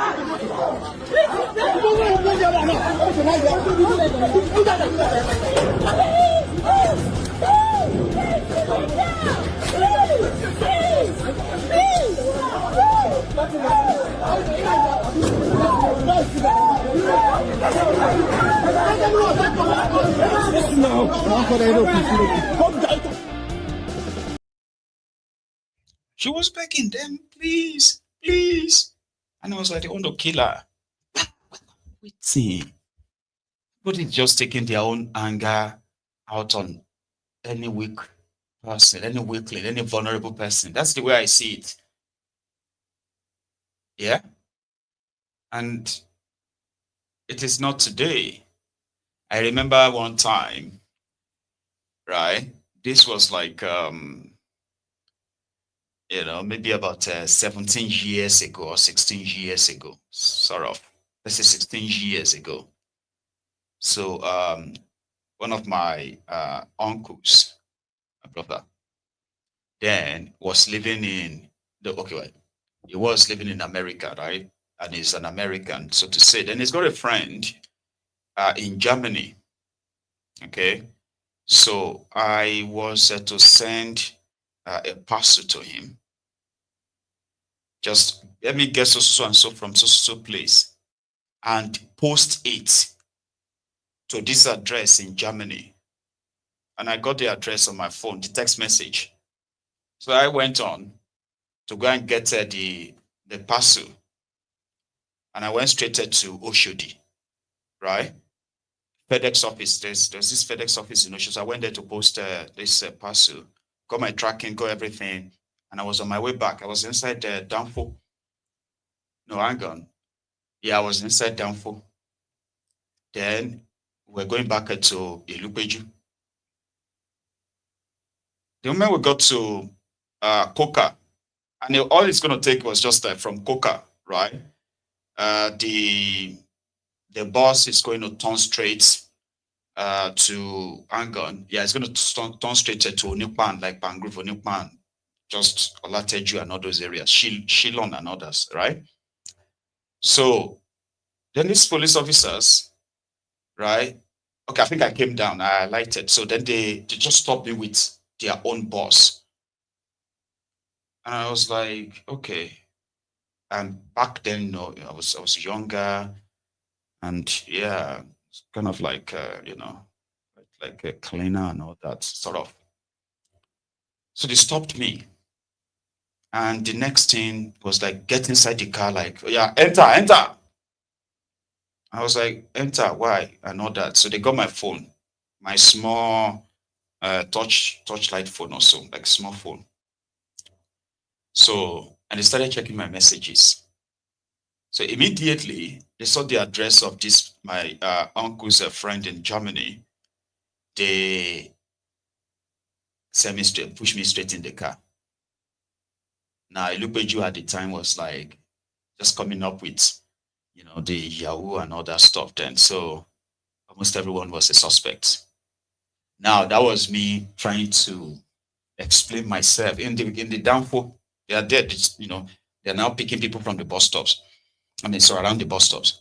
She was begging them, please, please. And I was like, they want to kill her. Wait, see. But it's just taking their own anger out on any weak person, any weakling, any vulnerable person. That's the way I see it. Yeah? And it is not today. I remember one time, right? This was like, maybe about 17 years ago or 16 years ago, sort of. Let's say 16 years ago. So one of my uncles, my brother, then was living in he was living in America, right? And he's an American, so to say. Then he's got a friend in Germany. Okay. So I was to send a parcel to him. Just let me get so and so from so place and post it to this address in Germany. And I got the address on my phone, the text message. So I went on to go and get the parcel. And I went straight to Oshodi, right? FedEx office, there's this FedEx office in Oshodi. So I went there to post this parcel, got my tracking, got everything. And I was on my way back. I was inside the Danfo. No, hang on. Yeah, I was inside Danfo. Then we're going back to Ilupeju. The moment we got to Coca, and all it's going to take was just from Coca, right? The bus is going to turn straight to Angon. Yeah, it's going to turn straight to Onipan, like Pangrove, Onipan, just Olateju and all those areas, Shillong and others, right? So then these police officers, right? Okay, I think I came down, I alighted. So then they just stopped me with their own bus. And I was like, okay. And back then, I was younger, and yeah, it's kind of like like a cleaner and all that sort of. So they stopped me, and the next thing was like, get inside the car, like, yeah, enter. I was like, enter, why, and all that. So they got my phone, my small touchlight phone also, like small phone. So, and they started checking my messages. So immediately they saw the address of this, my uncle's friend in Germany. They sent me straight, pushed me straight in the car. Now, Ilupeju at the time was like just coming up with, the Yahoo and all that stuff then. So almost everyone was a suspect. Now, that was me trying to explain myself. In the downfall, they are dead, they're now picking people from the bus stops. So around the bus stops.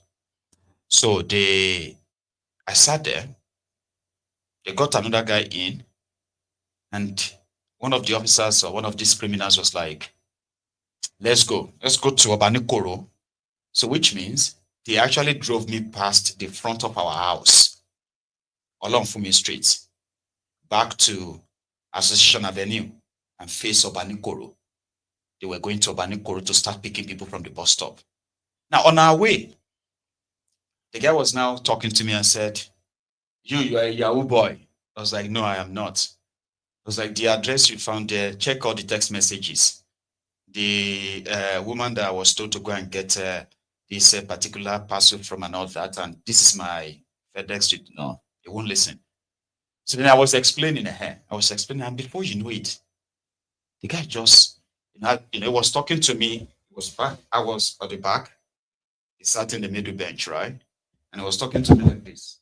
So I sat there, they got another guy in, and one of the officers or one of these criminals was like, let's go to Obanikoro. So which means they actually drove me past the front of our house along Fumi Street back to Association Avenue and face Obanikoro. They were going to Obanikoro to start picking people from the bus stop. Now, on our way, the guy was now talking to me and said, you are a Yahoo boy. I was like, no, I am not. I was like, the address you found there, check all the text messages. The woman that I was told to go and get this particular parcel from and all that, and this is my FedEx. No, they won't listen. So then I was explaining to her. And before you know it, the guy just, he was talking to me. He I was at the back. He sat in the middle bench, right? And I was talking to me like this.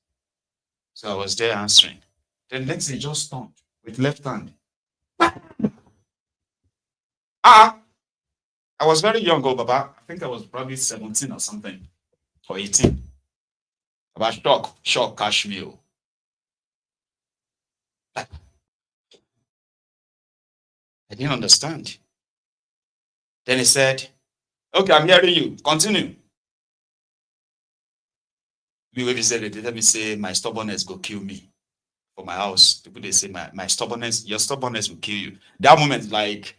So I was there answering. Then next he just turned with left hand. I was very young, Baba. I think I was probably 17 or something, or 18. About shock cash meal. I didn't understand. Then he said, okay, I'm hearing you. Continue. He said it. Let me say, my stubbornness go kill me for my house. People, they say, my stubbornness, your stubbornness will kill you. That moment, like,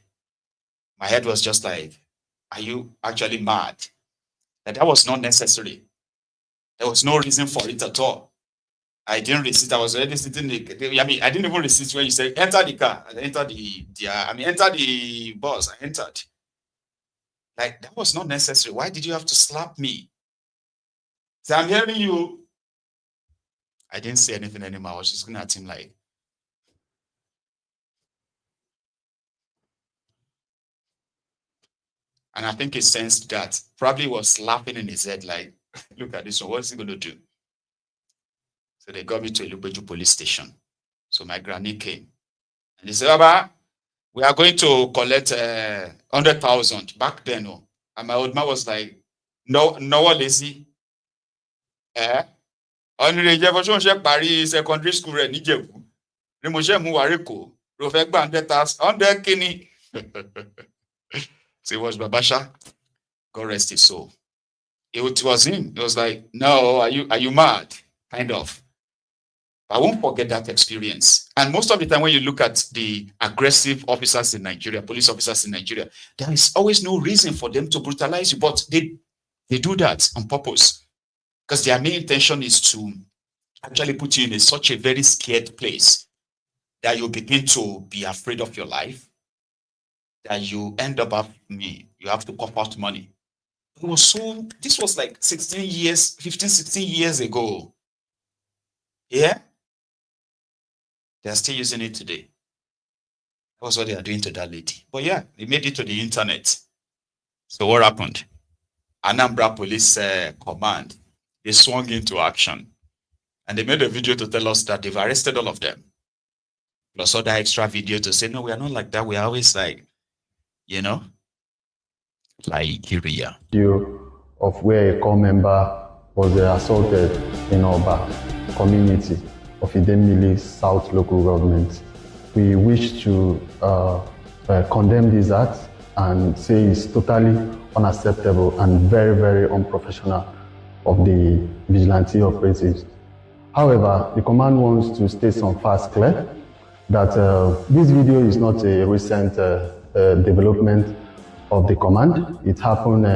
my head was just like, are you actually mad? That was not necessary. There was no reason for it at all. I didn't resist. I was already sitting. I mean, I didn't even resist when you said, enter the car. I entered enter the bus. I entered. Like, that was not necessary. Why did you have to slap me? So I'm hearing you. I didn't say anything anymore. I was just looking at him like. And I think he sensed that. Probably was laughing in his head like, look at this one. What's he going to do? So they got me to Ilupeju police station. So my granny came. And he said, Baba, we are going to collect 100,000 back then. Oh. And my old man was like, no, lazy. Only the Paris secondary school re Nijebu. Ni mo se mu wareko. Ro fe gba 100,000 kini. So it was Babasha. God rest his soul. It was him. It was like, no, are you mad? Kind of. I won't forget that experience. And most of the time when you look at the aggressive officers in Nigeria, police officers in Nigeria, there is always no reason for them to brutalize you, but they do that on purpose. Because their main intention is to actually put you in such a very scared place that you begin to be afraid of your life, that you end up you have to cough out money. This was like 15, 16 years ago. Yeah? They're still using it today. That's what they are doing to that lady. But yeah, they made it to the internet. So what happened? Anambra Police Command, they swung into action. And they made a video to tell us that they've arrested all of them. Plus other extra video to say, no, we are not like that. We are always like, Nigeria. Of where a core member was assaulted in Oba community of Idemili South local government. We wish to condemn this act and say it's totally unacceptable and very, very unprofessional of the vigilante operatives. However, the command wants to state some facts clear that this video is not a recent development of the command. It happened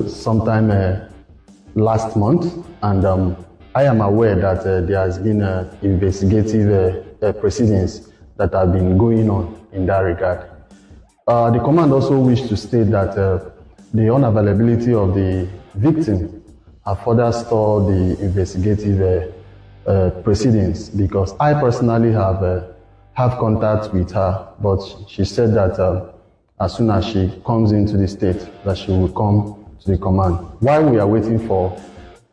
sometime last month, and I am aware that there has been investigative proceedings that have been going on in that regard. The command also wished to state that the unavailability of the victim have further stalled the investigative proceedings, because I personally have contact with her, but she said that as soon as she comes into the state, that she will come to the command. While we are waiting for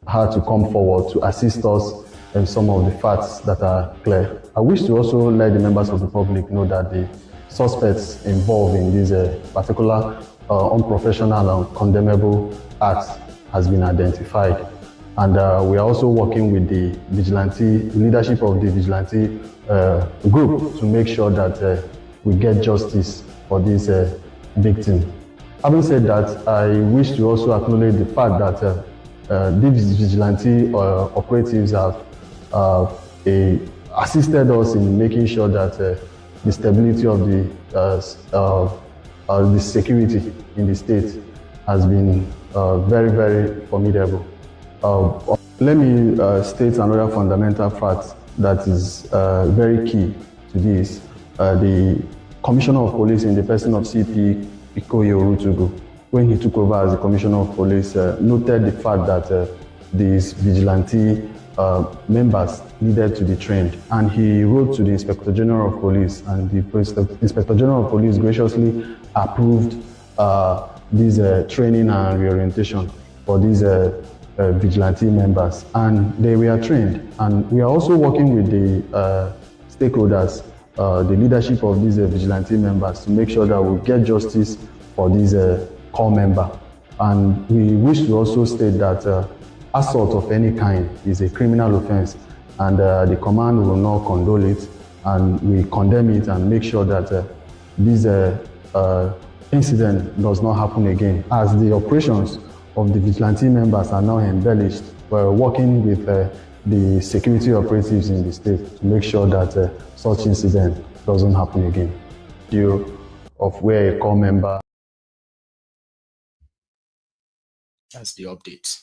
her to come forward to assist us in some of the facts that are clear, I wish to also let the members of the public know that the suspects involved in this particular unprofessional and condemnable acts has been identified. And we are also working with the leadership of the vigilante group to make sure that we get justice for this victim. Having said that, I wish to also acknowledge the fact that these vigilante operatives have assisted us in making sure that the stability of the security in the state has been very, very formidable. Let me state another fundamental fact that is very key to this. The Commissioner of Police in the person of CP Ikoyi Orutugu, when he took over as the Commissioner of Police, noted the fact that these vigilante members needed to be trained. And he wrote to the Inspector General of Police, and the Inspector General of Police graciously approved this training and reorientation for these vigilante members, and they were trained. And we are also working with the stakeholders, the leadership of these vigilante members, to make sure that we get justice for this core member. And we wish to also state that assault of any kind is a criminal offense, and the command will not condone it, and we condemn it and make sure that this incident does not happen again. As the operations of the vigilante members are now embellished, we're working with the security operatives in the state to make sure that such incident doesn't happen again. You of where a core member. That's the update.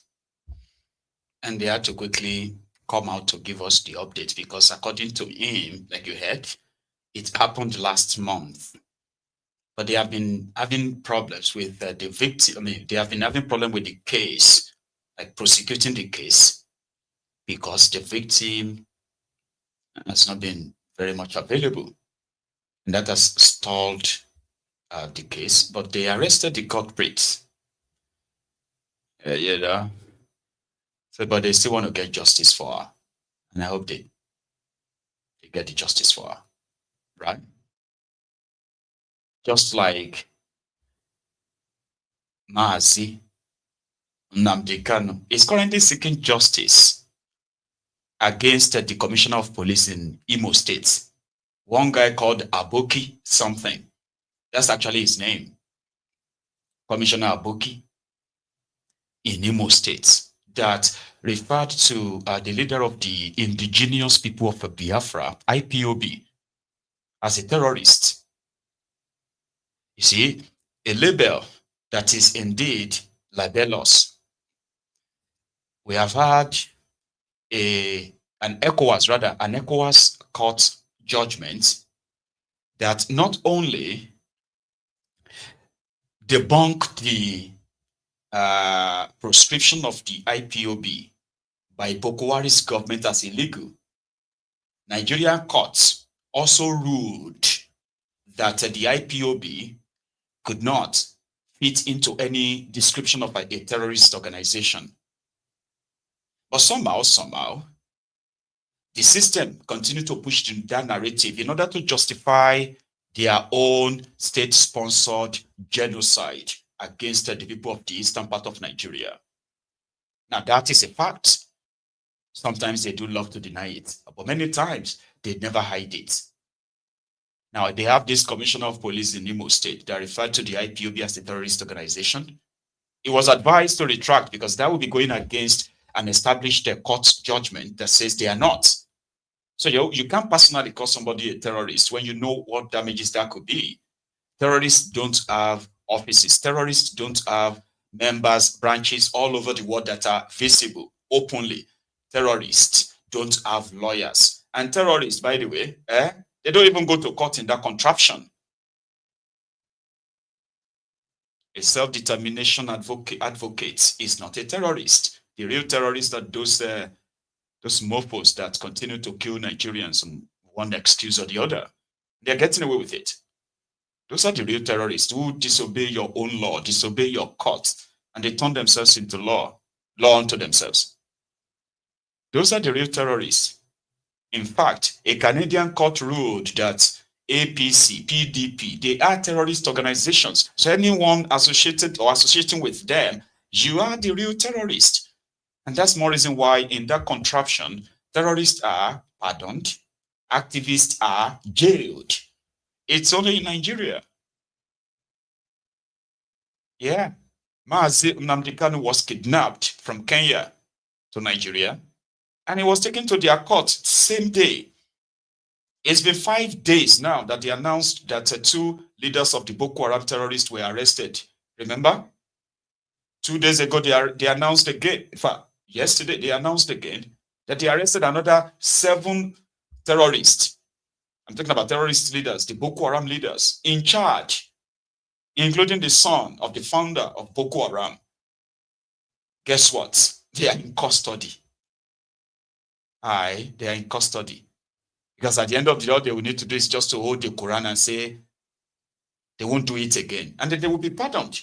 And they had to quickly come out to give us the update because according to him, like you heard, it happened last month. But they have been having problems with the victim. I mean, they have been having problem with the case, like prosecuting the case, because the victim has not been very much available. And that has stalled the case, but they arrested the culprit. You know, so, but they still want to get justice for her. And I hope they get the justice for her, right? Just like Mazi Nnamdi Kanu is currently seeking justice against the commissioner of police in Imo State. One guy called Aboki something. That's actually his name. Commissioner Aboki in Imo State, that referred to the leader of the indigenous people of Biafra, IPOB, as a terrorist. You see, a label that is indeed libelous. We have had an ECOWAS court judgment that not only debunked the proscription of the IPOB by Boko Haram's government as illegal, Nigerian courts also ruled that the IPOB could not fit into any description of a terrorist organization. But somehow, the system continued to push that narrative in order to justify their own state-sponsored genocide against the people of the eastern part of Nigeria. Now, that is a fact. Sometimes they do love to deny it, but many times they never hide it. Now, they have this commissioner of police in Imo State that referred to the IPOB as a terrorist organization. It was advised to retract because that would be going against an established court judgment that says they are not. So you can't personally call somebody a terrorist when you know what damages that could be. Terrorists don't have offices. Terrorists don't have members, branches all over the world that are visible openly. Terrorists don't have lawyers. And terrorists, by the way, they don't even go to court in that contraption. A self-determination advocate is not a terrorist. The real terrorists are those mofos that continue to kill Nigerians on one excuse or the other. They're getting away with it. Those are the real terrorists who disobey your own law, disobey your court, and they turn themselves into law unto themselves. Those are the real terrorists. In fact, a Canadian court ruled that APC, PDP, they are terrorist organizations. So anyone associated or associating with them, you are the real terrorist. And that's more reason why in that contraption, terrorists are pardoned, activists are jailed. It's only in Nigeria. Yeah. Mazi Nnamdi Kanu was kidnapped from Kenya to Nigeria, and he was taken to their court same day. It's been 5 days now that they announced that 2 leaders of the Boko Haram terrorists were arrested. Remember? 2 days ago, they announced again. In fact, yesterday, they announced again that they arrested another 7 terrorists. I'm talking about terrorist leaders, the Boko Haram leaders, in charge, including the son of the founder of Boko Haram. Guess what? They are in custody. They are in custody. Because at the end of the day, all they will need to do is just to hold the Quran and say they won't do it again. And then they will be pardoned.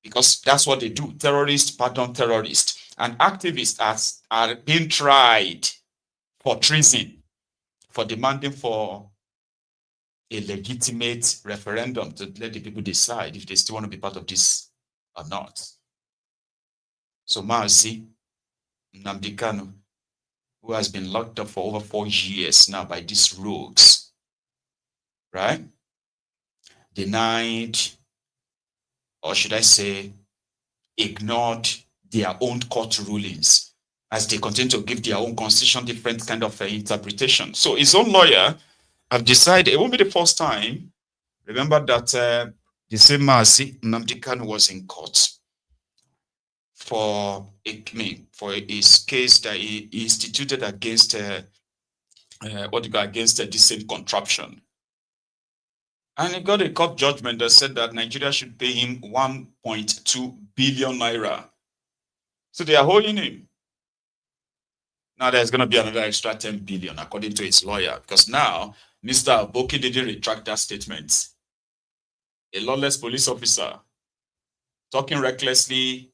because that's what they do. Terrorists pardon terrorists. And activists are being tried for treason, for demanding for a legitimate referendum to let the people decide if they still want to be part of this or not. So Mazi Nnamdi Kanu, who has been locked up for over 4 years now by these rogues, right? Denied, or should I say, ignored their own court rulings as they continue to give their own constitution different kind of interpretation. So his own lawyer have decided, it won't be the first time. Remember that the same Mazi Nnamdi Kanu was in court for his case that he instituted against against the same contraption. And he got a court judgment that said that Nigeria should pay him 1.2 billion naira. So they are holding him. Now there's going to be another extra 10 billion according to his lawyer, because now Mr. Aboki didn't retract that statement. A lawless police officer talking recklessly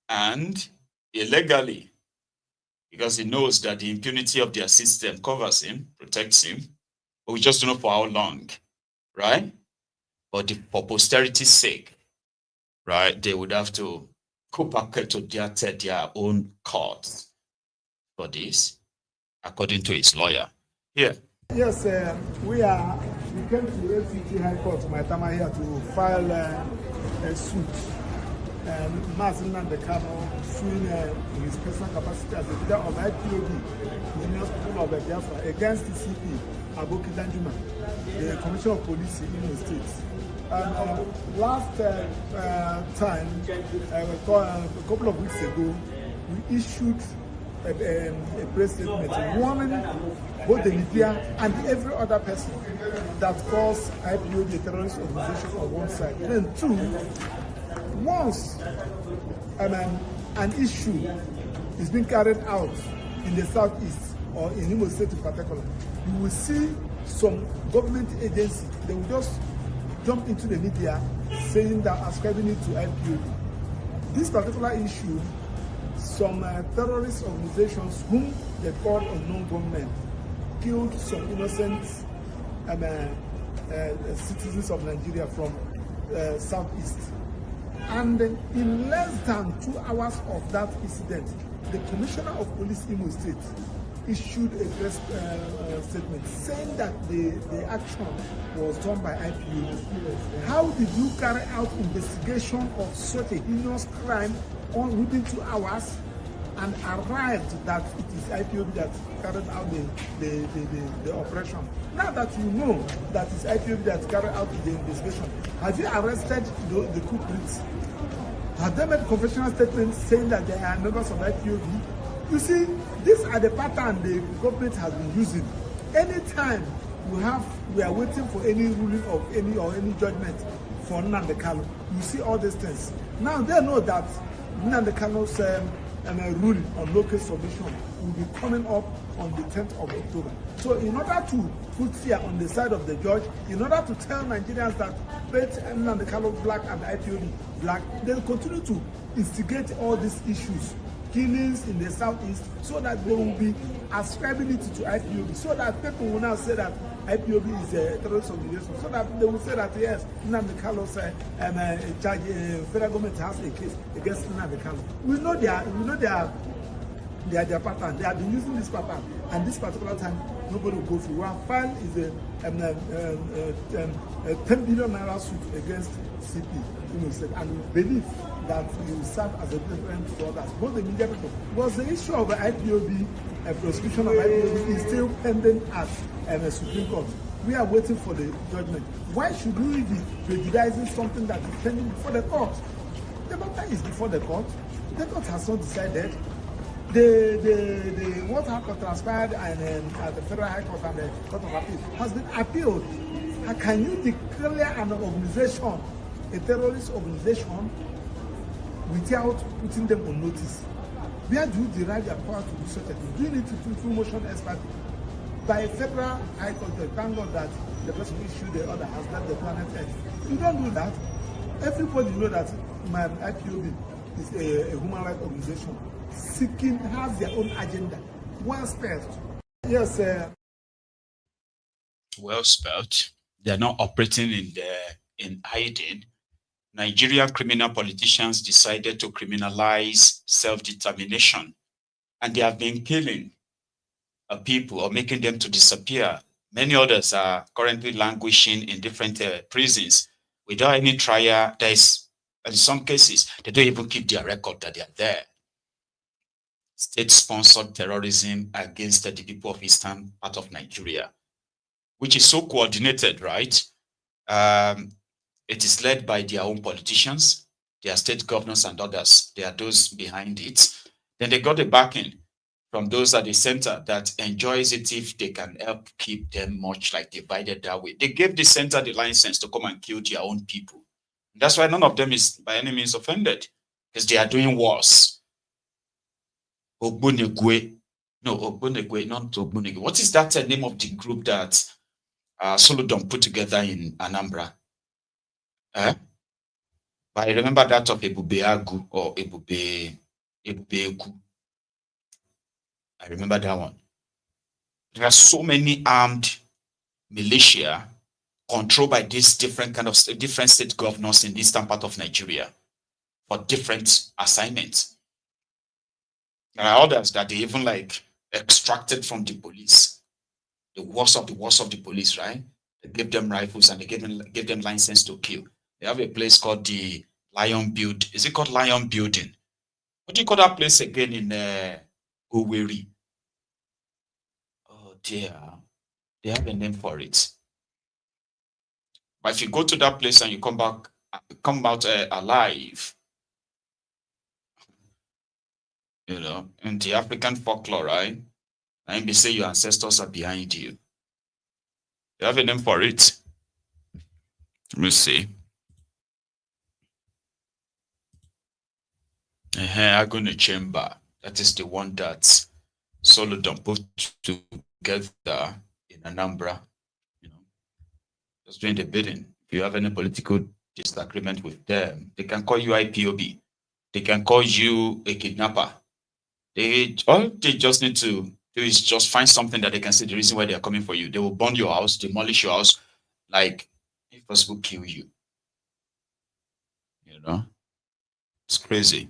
and illegally, because he knows that the impunity of their system covers him, protects him, but we just don't know for how long, right? But for posterity's sake, right, they would have to go back to their own courts for this, according to his lawyer. Here. Yes, we came to ACT High Court, Maitama, here to file a suit. Mazi Nnamdi Kanu suing in his personal capacity as a leader of IPOB, Indigenous People of Biafra, against the CP, Aboki, the Commissioner of Police in the States. Last time, a couple of weeks ago, we issued a press statement warning both the media and every other person that calls IPOB a terrorist organization on one side. Then two, once an issue is being carried out in the southeast or in Imo State in particular, you will see some government agency, they will just jump into the media saying that ascribing it to IPOB. This particular issue, some terrorist organizations whom they call unknown gunmen killed some innocent citizens of Nigeria from southeast. And in less than 2 hours of that incident, the Commissioner of Police Imo State issued a press statement saying that the action was done by IPOB. How did you carry out investigation of such a heinous crime within 2 hours and arrived that it is IPOB that carried out the operation? Now that you know that it's IPOB that carried out the investigation, have you arrested the culprits? Have they made confessional statements saying that they are members of IPOB? You see, these are the pattern the government has been using. Anytime we are waiting for any ruling of any judgment for Nnamdi Kanu, you see all these things. Now they know that Nnamdi Kanu's ruling on local submission will be coming up on the 10th of October. So in order to put fear on the side of the judge, in order to tell Nigerians that both Nnamdi Kanu black and IPOB black, they continue to instigate all these issues, killings in the southeast, so that they will be ascribing it to IPOB, so that people will now say that IPOB is a terrorist organization, so that they will say that yes, Nnamdi Kanu federal government has a case against Nnamdi Kanu. We know their pattern. They have been using this pattern, and this particular time nobody will go through. One file is a 10 billion naira suit against CP, and we believe that he will serve as a different for others, both the media people. Because the issue of the IPOB, prosecution of IPOB, is still pending at the Supreme Court. We are waiting for the judgment. Why should we be prejudicing something that is pending before the court? The matter is before the court. The court has not decided. What happened transpired at the Federal High Court and the Court of Appeal has been appealed. How can you declare an organization a terrorist organization without putting them on notice? Where do you derive your power to do such a thing? Do you need to do motion expert by a Federal High Court? Thank God that the person who issued the order has left the planet Earth. You don't do that. Everybody know that my IPOB is a human rights organization seeking, has their own agenda. Well spelled. Yes, Well spelled. They're not operating in hiding. Nigerian criminal politicians decided to criminalize self-determination, and they have been killing people or making them to disappear. Many others are currently languishing in different prisons without any trial. There is, in some cases, they don't even keep their record that they are there. State-sponsored terrorism against the people of eastern part of Nigeria, which is so coordinated, right? It is led by their own politicians, their state governors and others. They are those behind it. Then they got the backing from those at the center that enjoys it if they can help keep them much like divided that way. They gave the center the license to come and kill their own people. That's why none of them is by any means offended, because they are doing worse. Ogbonegwe. No, Ogbonegwe, not Ogbonegwe. What is that name of the group that Solodon put together in Anambra? But I remember that of Ebubeagu or Ebubeegu. I remember that one. There are so many armed militia controlled by these different state governors in the eastern part of Nigeria for different assignments. There are others that they even like extracted from the police, the worst of the police, right? They gave them rifles and they gave them license to kill. They have a place called the Lion Build. Is it called Lion Building? What do you call that place again in Werey? Oh dear, they have a name for it. But if you go to that place and you come out alive, you know, in the African folklore, right? And they say your ancestors are behind you. They have a name for it. Let me see. Agony Chamber. That is the one that Solodon put together in Anambra. You know, just doing the bidding. If you have any political disagreement with them, they can call you IPOB. They can call you a kidnapper. All they just need to do is just find something that they can see the reason why they are coming for you. They will burn your house, demolish your house, like if possible, kill you. You know, it's crazy.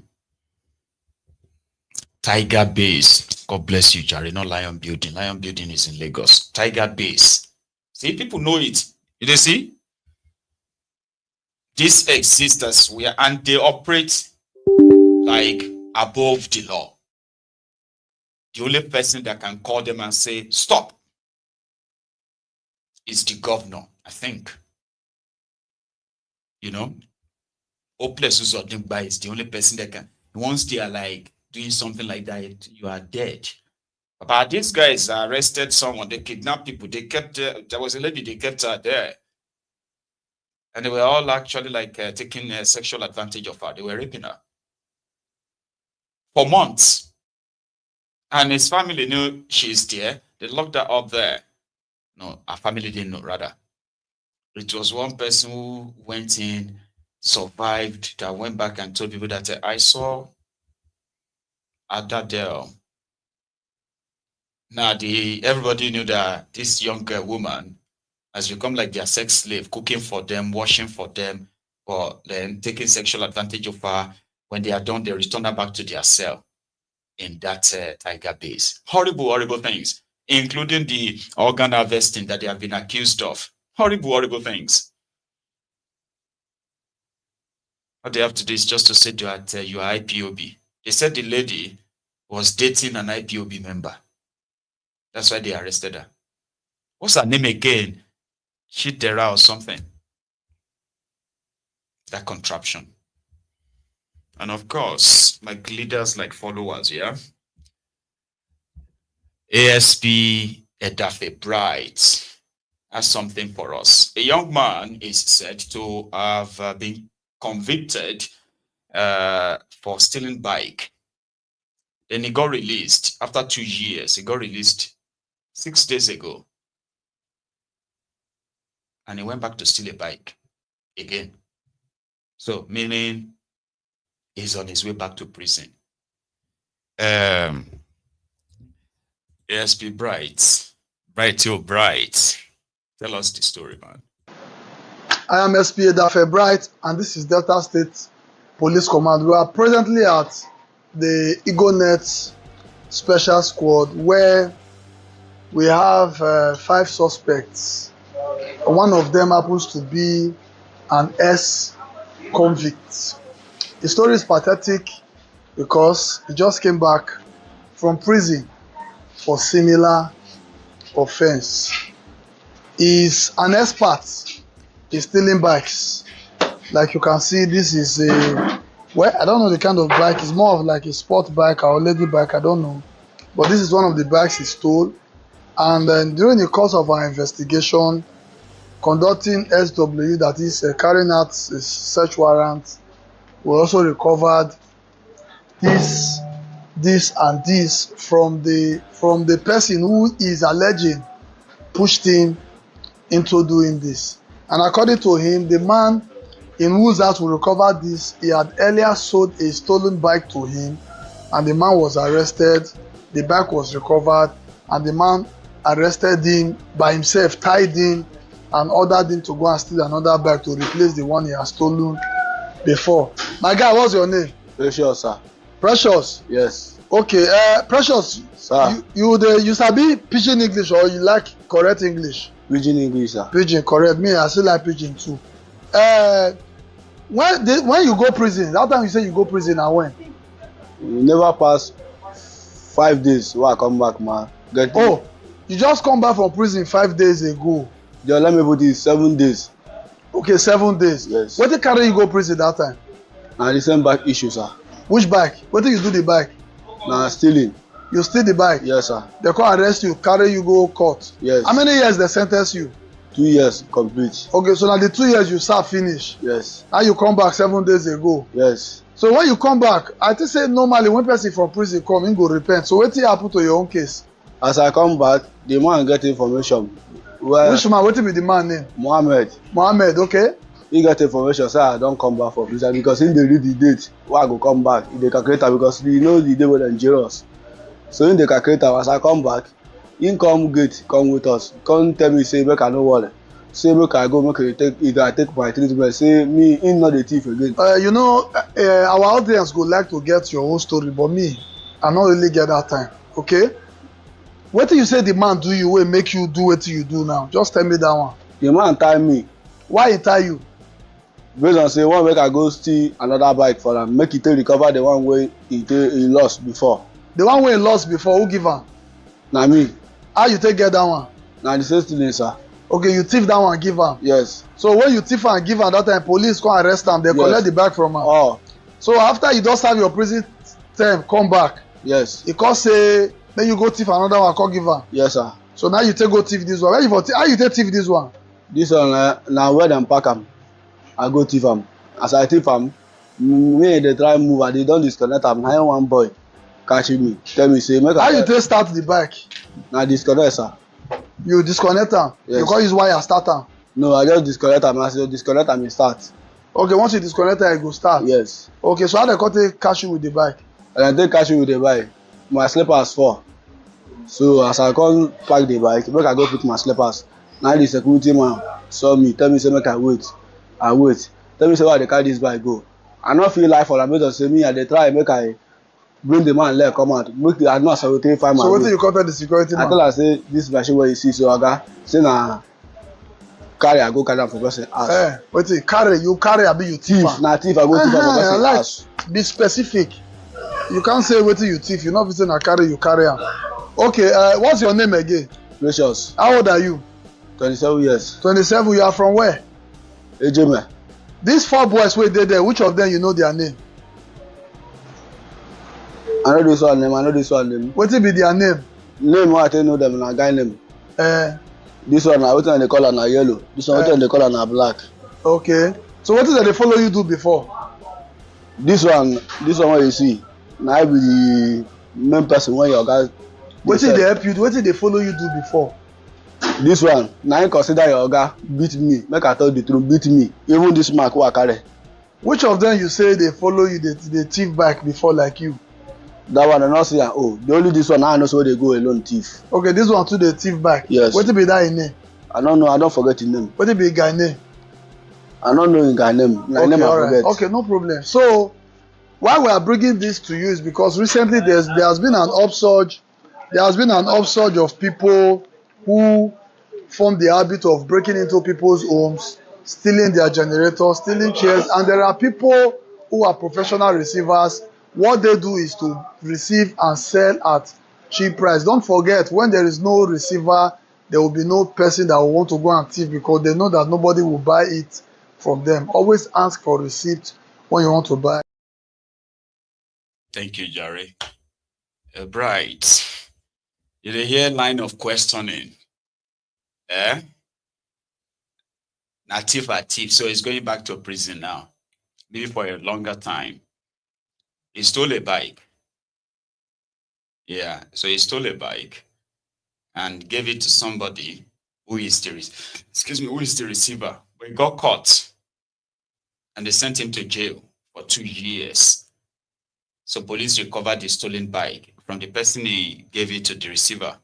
Tiger Base. God bless you, Jerry. Not Lion Building. Lion Building is in Lagos. Tiger Base. See, people know it. You see? This exists as we are, and they operate like above the law. The only person that can call them and say, stop, is the governor, I think. You know? Hopeless is the only person that can. Once they are like doing something like that, you are dead. But these guys arrested someone, they kidnapped people, they kept, there was a lady, they kept her there. And they were all actually like taking sexual advantage of her. They were raping her for months. And his family knew she's there. They locked her up there. No, her family didn't know, rather. It was one person who went in, survived, that went back and told people that I saw Adadel. Now, everybody knew that this young woman has become like their sex slave, cooking for them, washing for them, or then taking sexual advantage of her. When they are done, they return her back to their cell in that Tiger Base. Horrible, horrible things, including the organ harvesting that they have been accused of. Horrible, horrible things. What they have to do is just to say that you are IPOB. They said the lady was dating an IPOB member. That's why they arrested her. What's her name again? Chidera or something. That contraption. And of course, like leaders, like followers, yeah? ASP Edafe Bright has something for us. A young man is said to have been convicted for stealing bike. Then he got released after 2 years. He got released 6 days ago. And he went back to steal a bike again. So meaning he's on his way back to prison. ASP Bright. Tell us the story, man. I am SP Dafe Bright, and this is Delta State Police Command. We are presently at the EagleNet Special Squad, where we have 5 suspects. One of them happens to be an ex-convict. The story is pathetic because he just came back from prison for similar offense. He's an expert in stealing bikes. Like you can see, this is a, well, I don't know the kind of bike. It's more of like a sport bike or a lady bike, I don't know. But this is one of the bikes he stole. And then during the course of our investigation, conducting SW, that is carrying out a search warrant, we also recovered this and this from the person who is alleging pushed him into doing this. And according to him, the man in whose house we recovered this, he had earlier sold a stolen bike to him, and the man was arrested. The bike was recovered, and the man arrested him by himself, tied him, and ordered him to go and steal another bike to replace the one he had stolen before. My guy, what's your name? Precious, sir. Precious? Yes. Okay, Precious, sir. You sabi pidgin English or you like correct English? Pidgin English, sir. Pidgin, correct. Me, I still like pidgin too. When you go prison, that time you say you go prison, and when? You never pass 5 days when I come back, man. You just come back from prison 5 days ago. Just let me put it 7 days. Okay, 7 days. Yes. What did carry you go prison that time? Na the same bike issue, sir. Which bike? What did you do the bike? Na stealing. You steal the bike? Yes, sir. They come arrest you, carry you go court? Yes. How many years they sentence you? 2 years complete. Okay, so now the 2 years you serve finish? Yes. Now you come back 7 days ago? Yes. So when you come back, I think say normally when person from prison come, he go repent. So wetin happen to your own case? As I come back, the man get information. Which man? Wetin be the man name? Mohammed, okay. He get information say I don come back from prison because he dey read the date wey I go come back. He dey calculate am because he know the day wey dem jail us. So he dey calculate am. As I come back, he come with us. Come tell me say make I no worry. Say make I go make I take my treatment. Say me he not the thief again. Our audience go like to get your own story, but me, I no really get that time. Okay. Wetin you say the man do you wey make you do wetin you do now? Just tell me that one. The man tie me. Why he tie you? Based on say one make I go steal another bike for am, make he take recover the one wey he lost before. The one wey he lost before, who give am? Na me. How you take get that one? Na the same stealing, sir. Okay, you thief that one give am? Yes. So when you thief am give am that time, police come arrest am, they collect the bike from am? Oh. So after you don serve your prison term, come back? Yes. He come say make you go thief another one, come give am? Yes, sir. So now you take go thief this one. How you take thief this one? This one na where dem pack am. I go thief am. As I thief am, me dey try move, I dey don disconnect am. Na one boy catch me, tell me say make I. How you take start the bike? Na disconnect, sir. You disconnect am? Yes. You come use wire start am? No, I just disconnect am. As you disconnect am, e start. Okay, once you disconnect am, e go start? Yes. Okay, so how dem come take catch you with the bike? And dem take catch you with the bike, my slippers fall. So as I come park the bike, make I go put my slippers. Na the security man saw me, tell me say make I wait. I wait. Tell me say why I dey carry this bike go. I no feel like for am because say me I dey try make I bring the man leg come out. Make I know as I go take find my way. So wetin you come tell the security man? I tell am say this machine wey you see so oga say na carry I go carry am for person house. Wetin you carry abi you thief am? Na thief I go thief am for person house. Be specific. You can't say wetin you thief, you no fit say na carry you carry am. Okay, what's your name again? Precious. How old are you? 27 years. 27, you are from where? Ejime. These 4 boys wey dey there, which of them you know their name? I know this one name, Wetin be their name? Name wey I take know them na guy name. This one na wetin dem dey call am na yellow. This one wetin dem dey call am na black. Okay. So wetin dem dey follow you do before? This one wey you see, na be the main person wey your guy. Wetin dey help you do? Wetin dey follow you do before? This one na him consider your oga beat me, make I tell the truth, beat me. Even this mark wey I carry, Which of them you say they follow you, they thief bike before like you? That one I not see. Oh, the only this one I know so they go alone thief. Okay, this one too they thief bike. Yes. What be that in name? I don't know. I don't forget his name. What be guy name? I don't know his guy name. My Okay, name I all right. forget. Okay, no problem. So why we are bringing this to you is because recently there has been an upsurge. There has been an upsurge of people who form the habit of breaking into people's homes, stealing their generators, stealing chairs, and there are people who are professional receivers. What they do is to receive and sell at cheap price. Don't forget, when there is no receiver, there will be no person that will want to go and thief because they know that nobody will buy it from them. Always ask for receipt when you want to buy. Thank you, Jerry. Bright. You hear line of questioning. Native are thief, so he's going back to prison now, maybe for a longer time. He stole a bike. Yeah, so he stole a bike and gave it to somebody who is the receiver. But he got caught and they sent him to jail for 2 years. So police recovered the stolen bike from the person he gave it to the receiver.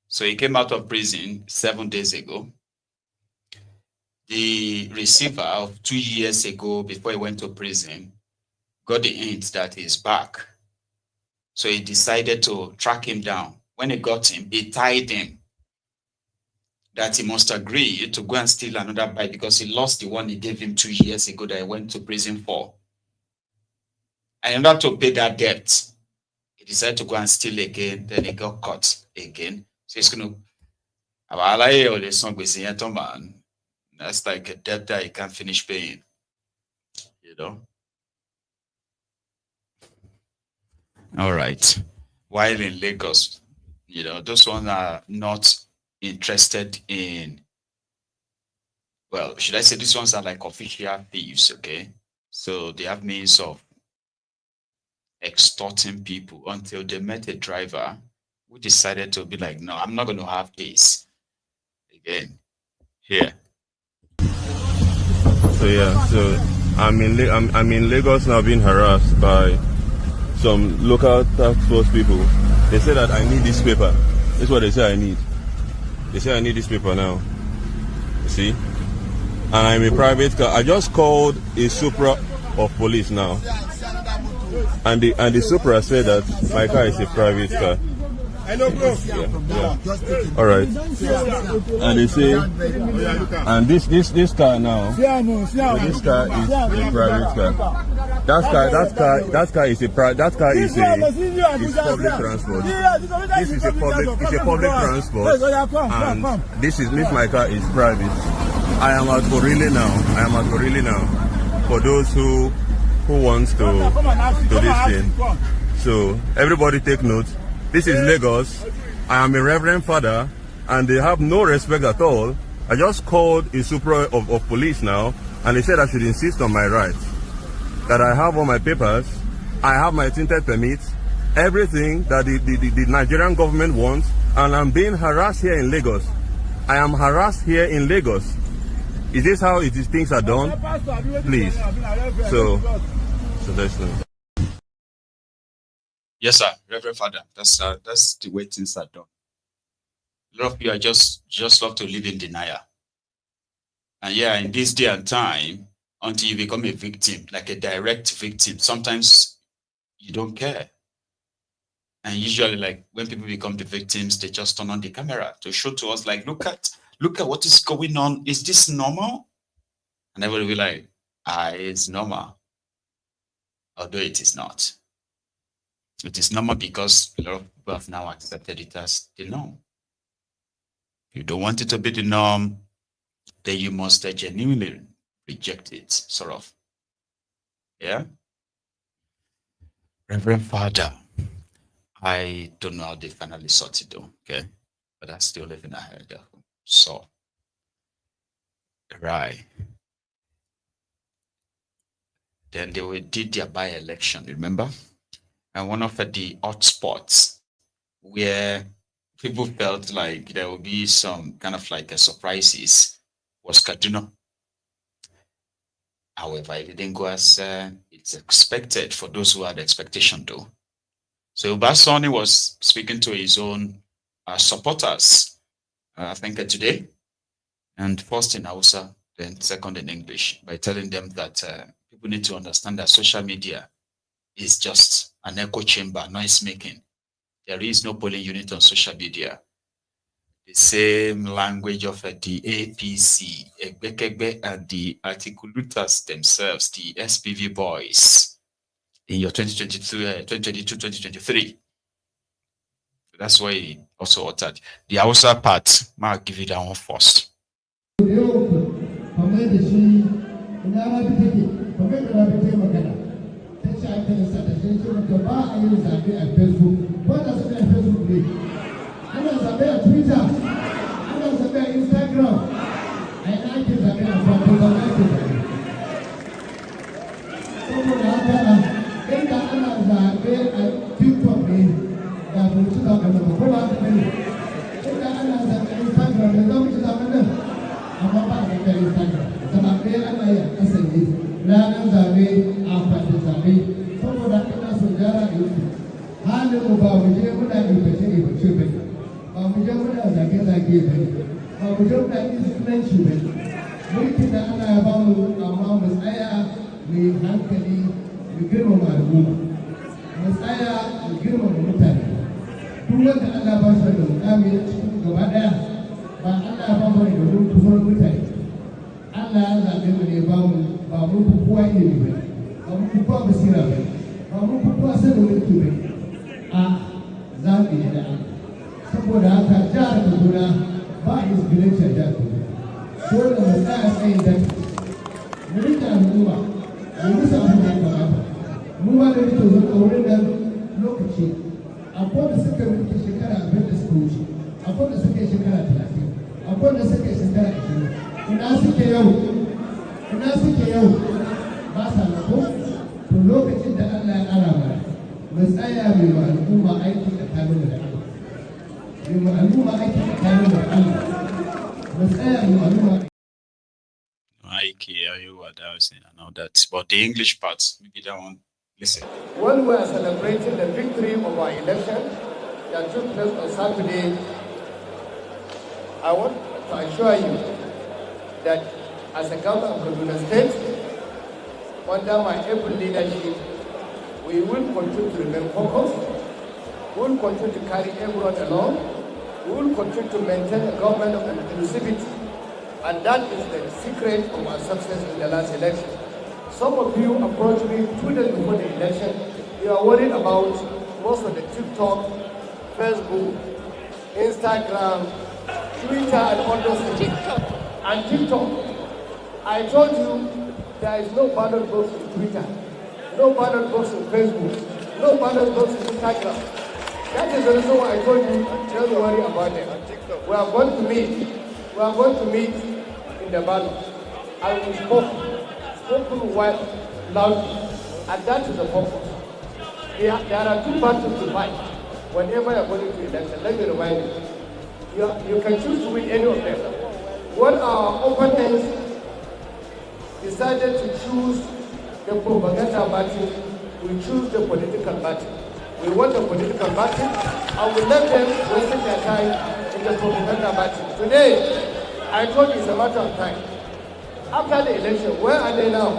So he came out of prison 7 days ago. The receiver of 2 years ago, before he went to prison, got the hint that he's back. So he decided to track him down. When he got him, he tied him that he must agree to go and steal another bike because he lost the one he gave him 2 years ago that he went to prison for. And in order to pay that debt, he decided to go and steal again. Then he got caught again. So he's going to... That's like a debt that he can't finish paying. You know? All right. While in Lagos, you know, those ones are not interested in, well, should I say these ones are like official thieves, okay? So they have means of extorting people until they met a driver who decided to be like, no, I'm not going to have this. Again, here. So yeah, so I'm in Lagos now, being harassed by some local task force people. They say that I need this paper. That's what they say I need. They say I need this paper now. You see? And I'm a private car. I just called a Supra of police now. And the Supra said that my car is a private car. Hello, bro. Yeah. All right. And they say, and this car now, so this car is a private car. That car is public transport. This is a public transport, and this my car is private. I am at Werey now. For those who wants to do this thing. So everybody take note. This is Lagos. I am a reverend father, and they have no respect at all. I just called a Supra of police now, and they said I should insist on my rights. That I have all my papers, I have my tinted permits, everything that the Nigerian government wants, and I'm being harassed here in Lagos. I am harassed here in Lagos. Is this how things are done? Please. So let's know. Yes, sir, Reverend Father. That's the way things are done. A lot of people are just love to live in denial. And yeah, in this day and time, until you become a victim, like a direct victim, sometimes you don't care. And usually, like when people become the victims, they just turn on the camera to show to us, like, look at what is going on. Is this normal? And everybody will be like, it's normal. Although it is not. It is normal because a lot of people have now accepted it as the norm. If you don't want it to be the norm, then you must genuinely reject it, sort of. Yeah? Reverend Father, I don't know how they finally sort it though, okay? But that's still living ahead. So, right. Then they did their by-election, remember? And one of the hot spots where people felt like there would be some kind of like surprises was Kaduna. However, it didn't go as it's expected for those who had expectation though. So Basoni was speaking to his own supporters, I think today, and first in Hausa, then second in English, by telling them that people need to understand that social media is just an echo chamber, noise making. There is no polling unit on social media. The same language of the APC, Egbekegbe, and the articulators themselves, the SPV boys, in your 2022-2023. That's why he also uttered. The Hausa part, I'll give you that one first. Ana zaɓe a Twitter, ana zaɓe a Instagram, a yana ake zaɓe a Fatoza na ake zaɓe. Saboda haka inda ana zaɓe a TikTok ne da mu ci zaɓen nan, ko ba haka bane? Inda ana zaɓe a Instagram ne za mu ci zaɓen nan, amma ba a zaɓe a Instagram. Zaɓe ana yi a ƙasa ne, ranar zaɓe a fatin zaɓe. Saboda ina so gyara a yi halin mu ba mu je muna ibace ba ne. Ba mu je muna zage-zage ba ne, ba mu je muna iskanci ba ne. Mulkin da ana ya ba mu amma mu tsaya mu yi hankali mu girmama al'umma, mu tsaya mu girmama mutane. Duk wanda Allah ba shi da mukami ya cikin gaba ɗaya ba Allah ba mu ne domin kufar mutane. Allah ya zaɓe mu ne ba mu kuwa ilimi ba ne, ba mu kuwa basira ba ne, ba mu kuwa sanin mulki ba ne. A zaɓi ne da Allah. Saboda haka jihar Kaduna ba a isgilanci a jihar Kaduna. Dole mu tsaya tsayin daka, mu rike al'umma, mu musa abin da ya kamata. Mu ma da rike zuwa wurin nan lokaci, akwai da suka rike shekara 20 da suka wuce, akwai da suka yi shekara 30, akwai da suka yi shekara 20. Ina suke yau, ba sa na ko? To lokacin da Allah ya ƙara mana, mu tsaya mai wa al'umma aiki tsakanin da Allah. And all that. But the English part, maybe that one, listen. When we are celebrating the victory of our election that took place on Saturday, I want to assure you that as a government of Kaduna State, under my able leadership, we will continue to remain focused. We will continue to carry everyone along. We will continue to maintain a government of inclusivity. And that is the secret of our success in the last election. Some of you approached me 2 days before the election. You are worried about most of the TikTok, Facebook, Instagram, Twitter, and all those things. And TikTok. I told you there is no ballot box in Twitter, no ballot box in Facebook, no ballot box in Instagram. That is the reason why I told you, don't worry about them. We are going to meet. We are going to meet in the ballot. I will spoken well, loudly, and that is the purpose. There are 2 battles to fight. Whenever you are going to election, let me remind you, you can choose to win any of them. When our opponents decided to choose the propaganda battle, we choose the political battle. We want a political battle, and we let them waste their time in the propaganda battle. Today, I told you it's a matter of time. After the election, where are they now?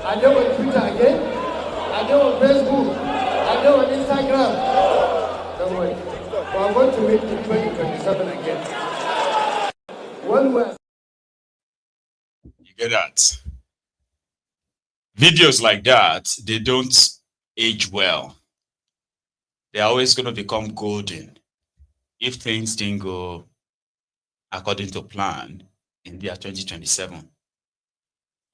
Are they on Twitter again? Are they on Facebook? Are they on Instagram? Don't worry. We are going to meet in 2027 again. You get that? Videos like that, they don't age well. They're always going to become golden if things didn't go according to plan in the year 2027.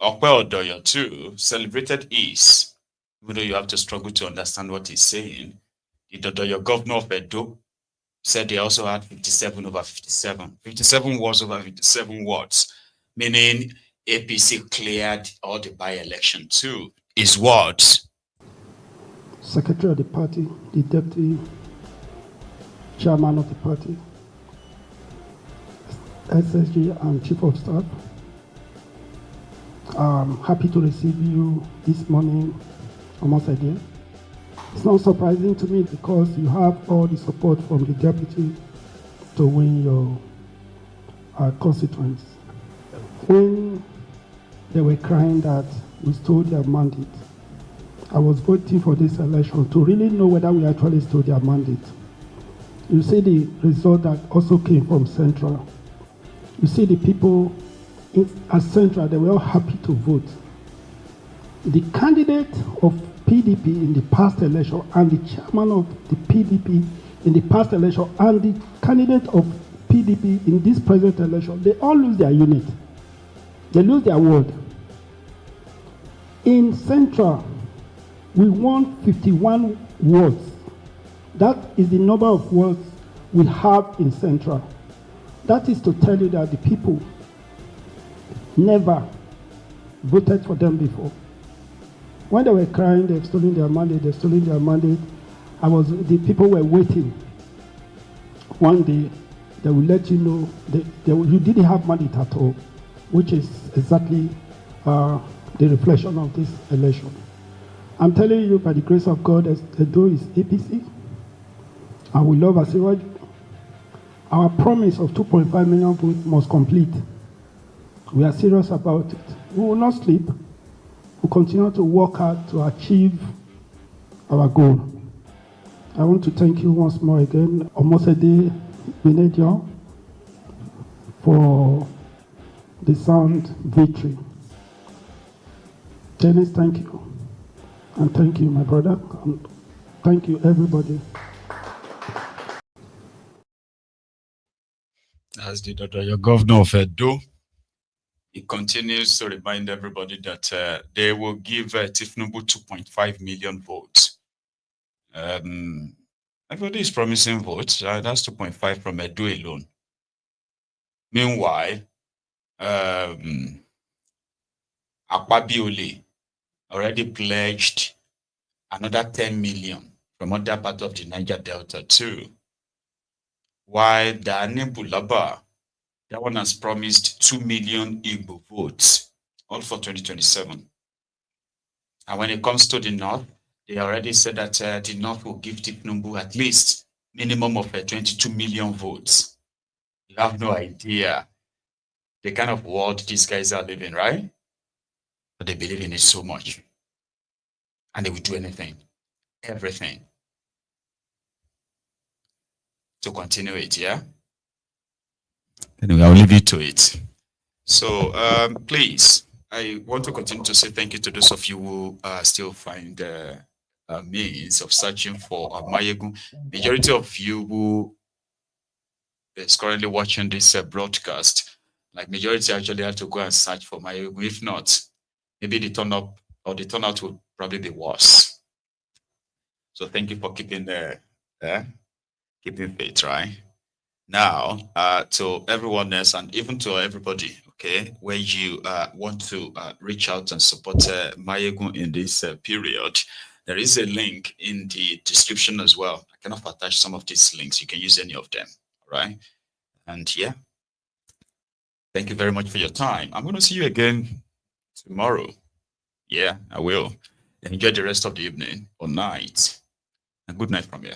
Okwe Odoyo too celebrated ease, even though you have to struggle to understand what he's saying. The Odoyo governor of Edo said they also had 57 over 57. 57 wards over 57 wards, meaning APC cleared all the by-election too. His words. Secretary of the party, the deputy chairman of the party, SSG and chief of staff, I'm happy to receive you this morning, almost a day. It's not surprising to me because you have all the support from the deputy to win your constituents. When they were crying that we stole their mandate, I was voting for this election to really know whether we actually stole their mandate. You see the result that also came from Central. You see the people at Central, they were all happy to vote. The candidate of PDP in the past election and the chairman of the PDP in the past election and the candidate of PDP in this present election, they all lose their unit. They lose their word. In Central, we won 51 wards. That is the number of wards we have in Central. That is to tell you that the people never voted for them before. When they were crying, they've stolen their mandate, the people were waiting. One day, they will let you know you didn't have mandate at all, which is exactly the reflection of this election. I'm telling you, by the grace of God, Edo is APC, and we love Asiwaju. Our promise of 2.5 million votes must complete. We are serious about it. We will not sleep. We'll continue to work hard to achieve our goal. I want to thank you once more again, Omosede Benedion, for the sound victory. Dennis, thank you. And thank you, my brother. And thank you, everybody. As the your governor of Edo, he continues to remind everybody that they will give Tinubu 2.5 million votes. Everybody is promising votes. That's 2.5 from Edo alone. Meanwhile, Akwabiole already pledged another 10 million from other part of the Niger Delta too. While Dani Bulaba, that one has promised 2 million Igbo votes, all for 2027. And when it comes to the North, they already said that the North will give Tinubu at least minimum of 22 million votes. You have no idea the kind of world these guys are living, right? But they believe in it so much. And they will do anything, everything, to continue it, yeah? Anyway, I'll leave you to it. So, please, I want to continue to say thank you to those of you who still find means of searching for Maiyegun. Majority of you who is currently watching this broadcast, like majority actually had to go and search for Maiyegun. If not, maybe the turnout will probably be worse. So thank you for keeping keeping faith, right? Now, to everyone else and even to everybody, okay, where you want to reach out and support Maiyegun in this period, there is a link in the description as well. I kind of attach some of these links. You can use any of them, all right? And yeah, thank you very much for your time. I'm going to see you again tomorrow. Yeah, I will. Enjoy the rest of the evening or night. And good night from here.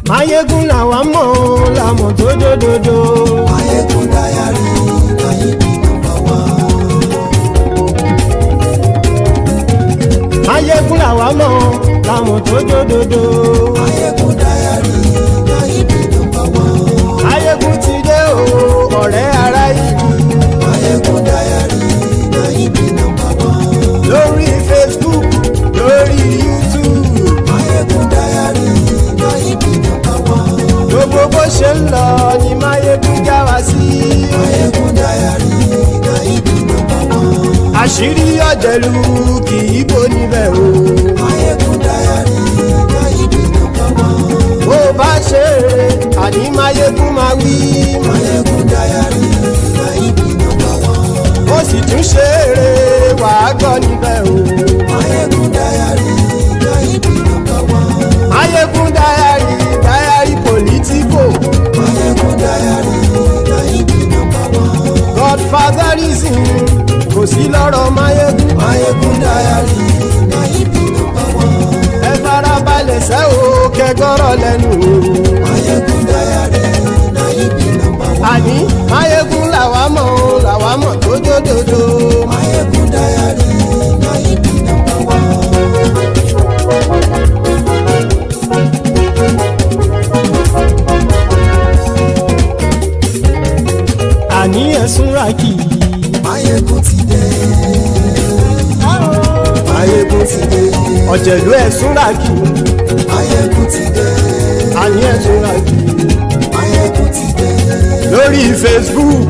Maiyegun làwa mọ̀ làmọ̀ tó dòdòdò. Maiyegun Diary, Maiyegun #1. Maiyegun làwa mọ̀ làmọ̀ tó dòdòdò. Maiyegun Diary, Maiyegun #1. Maiyegun ti dé o, ọ̀rẹ́ ará ìlú. Maiyegun Diary, Maiyegun #1. Lórí Facebook, lórí YouTube. Maiyegun Diary, Maiyegun #1. Gbogbo bó ṣe ń lọ ni Maiyegun já wa sí. Maiyegun Diary, Maiyegun #1. Àṣírí ọ̀jẹ̀lú kì í bò níbẹ̀ o. Maiyegun Diary, Maiyegun #1. àní Maiyegun máa wí. Maiyegun Diary na ibi number one. ó sì tún ṣeré wàá gbọ́ níbẹ̀ o. Maiyegun Diary na ibi number one. Maiyegun Diary politico. Maiyegun Diary na ibi number one. Godfatherism kò sí lọ́rọ̀ Maiyegun. Maiyegun Diary na ibi number one. ẹ farabalẹ̀ sẹ́ o kẹgọ́rọ̀ lẹ́nu o. Maiyegun Diary na ibi number one. àní Maiyegun làwa mọ̀ tó dódòdó. Maiyegun Diary na ibi number one. àní ẹ̀sùn ràkì. Maiyegun ti dé. Maiyegun ti dé. ọ̀jẹ̀lú ẹ̀sùn ràkì. Maiyegun ti dé. àní ẹ̀sùn ràkì. Maiyegun ti dé. lórí Facebook.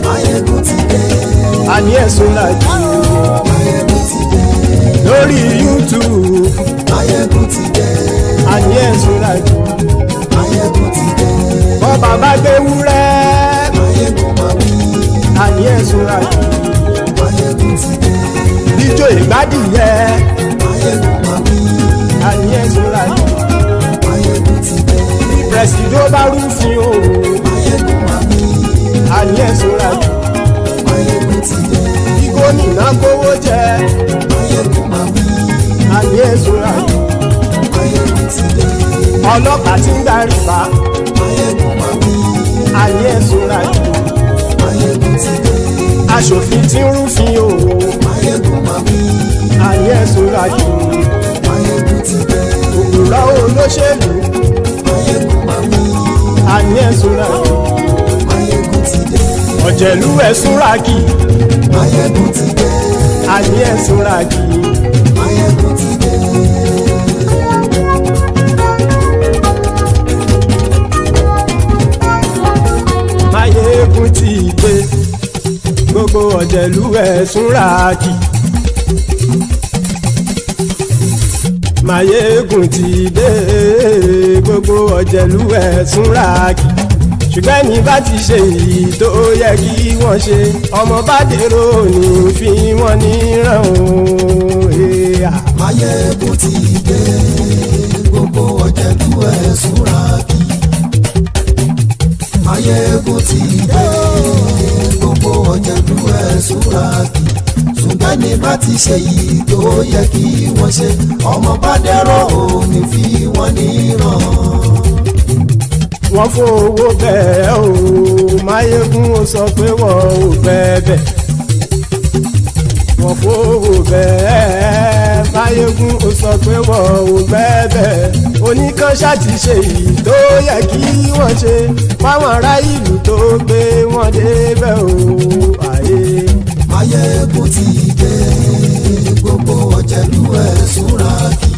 Maiyegun ti dé. àní ẹ̀sùn ràkì. Maiyegun ti dé. lórí YouTube. Maiyegun ti dé. àní ẹ̀sùn ràkì. Maiyegun ti dé. bọ́ bàbá gbé wúrẹ́. Maiyegun máa wí. àní ẹ̀sùn ràkì. Maiyegun ti dé. ijó ìgbádìyẹ. Maiyegun máa wí. àní ẹ̀sùn ràkì. Maiyegun ti dé. pẹ̀sìdó bá rúfin o. Maiyegun máa wí. àní ẹ̀sùn ràkì. Maiyegun ti dé. kí gómìnà kówó jẹ. Maiyegun máa wí. àní ẹ̀sùn ràkì. Maiyegun ti dé. ọlọ́pàá tí ń darí bá. Maiyegun máa wí. àní ẹ̀sùn ràkì. Maiyegun ti dé. aṣòfin tí ń rúfin o. Maiyegun máa wí. àní ẹ̀sùn ràkì. Maiyegun ti dé. òkúrọ̀ olóṣèlú. Maiyegun máa wí. àní ẹ̀sùn ràkì. Maiyegun ti dé. ọ̀jẹ̀lú ẹ̀sùn ràkì. Maiyegun ti dé. àní ẹ̀sùn ràkì. Maiyegun ti dé. Maiyegun ti dé. gbogbo ọ̀jẹ̀lú ẹ̀sùn ràkì. Maiyegun ti dé. gbogbo ọ̀jẹ̀lú ẹ̀sùn ràkì. ṣùgbọ́n ní bá ti ṣe èyí tó yẹ kí wọ́n ṣe ọmọ bá dèrò ní fi wọ́n níran o. Maiyegun ti dé. Gbogbo ọ̀jẹ̀lú ẹ̀sùn ràkì. Maiyegun ti dé. Gbogbo ọ̀jẹ̀lú ẹ̀sùn ràkì. ṣùgbọ́n ní bá ti ṣe yìí tó yẹ kí wọ́n ṣe ọmọ bá dẹ́rọ̀ ò ní fi wọ́n níran. wọ́n fowó bẹ́ẹ̀ o Maiyegun ó sọ pé wọ́n ò bẹ́ẹ̀ wọ́n fowó bẹ́ẹ̀ Maiyegun ó sọ pé wọ́n ò bẹ́ẹ̀ oníkan ṣáàtì ṣe yìí tó yẹ kí wọ́n ṣe fáwọn ará ìlú tó gbé wọn débẹ̀ o àyè. Maiyegun ti dé gbogbo ọ̀jẹ̀lú ẹ̀sùn ràkì.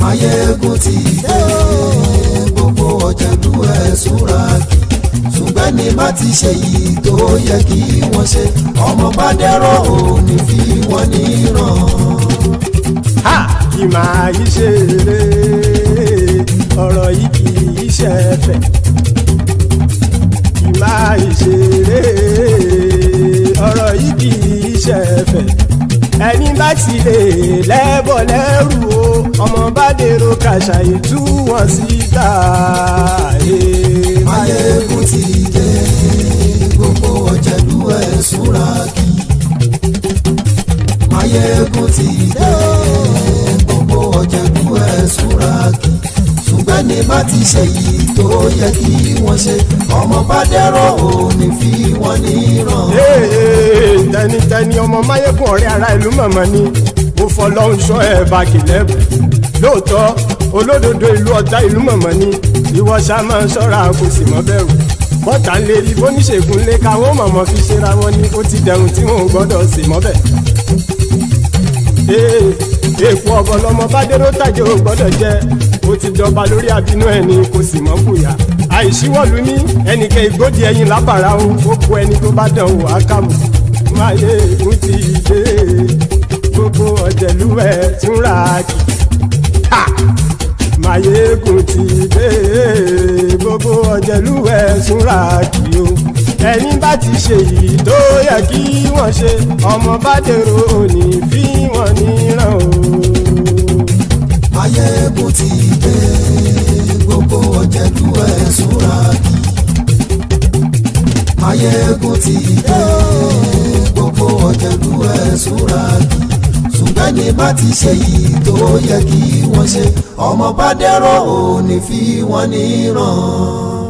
Maiyegun ti dé gbogbo ọ̀jẹ̀lú ẹ̀sùn ràkì. ṣùgbọ́n ní bá ti ṣe yìí tó yẹ kí wọ́n ṣe ọmọ bá dẹ́rọ̀ ò ní fi wọ́n níran. kì máa yí ṣe eré ọ̀rọ̀ yìí kì í ṣe ẹ̀fẹ̀ kì máa yí ṣe eré ọ̀rọ̀ yìí kì í ṣe ẹ̀fẹ̀ ẹni bá ti lè lẹ́bọ̀ lẹ́rù o ọmọ bá dèrò kàṣàyè tú wọn síta. Maiyegun ti dé gbogbo ọ̀jẹ̀lú ẹ̀sùn ràkì. Maiyegun ti dé gbogbo ọ̀jẹ̀lú ẹ̀sùn ràkì. ṣùgbọ́n ní bá ti ṣe yìí tó yẹ kí wọ́n ṣe ọmọ bá dẹ́rọ̀ ò ní fi wọ́n níran. tẹnitẹni ọmọ Maiyegun ọ̀rẹ́ ara ìlú mọ̀mọ́ ni mo fọlọ́hún sọ ẹ̀ bá kìlẹ́bù lóòótọ́ olódodo ìlú ọ̀tá ìlú mọ̀mọ́ ni ìwọ ṣá máa ń ṣọ́ra kò sì mọ́ bẹ̀rù bọ́tà ń lè rí bóníṣègùn lé káwọn mọ̀mọ́ fi ṣera wọn ni ó ti dẹrùn tí wọn ò gbọ́dọ̀ sì mọ́ bẹ̀. èèpo ọ̀bọ lọmọ bá dérò tàjẹ́ ò gbọ́dọ̀ jẹ́ ó ti jọba lórí àbínú ẹni kò sì mọ́ kùyà àìsíwọ́lu ní ẹnìkẹ́ ìgbódì ẹyin lábàrá o ó kó ẹni tó bá dán wò á kàmù. Maiyegun ti dé gbogbo ọ̀jẹ̀lú ẹ̀ tún ràkì. Maiyegun ti dé gbogbo ọ̀jẹ̀lú ẹ̀ súnra kì o ẹni bá ti ṣe yìí tó yẹ kí wọ́n ṣe ọmọ bá dèrò òní fi wọ́n níran o. Maiyegun ti dé gbogbo ọ̀jẹ̀lú ẹ̀ súnra kì. Maiyegun ti dé gbogbo ọ̀jẹ̀lú ẹ̀ súnra kì. Ṣùgbọ́n ní bá ti ṣe yìí tó yẹ kí wọ́n ṣe ọmọ bá dẹ̀rọ̀ òní fi wọ́n níran.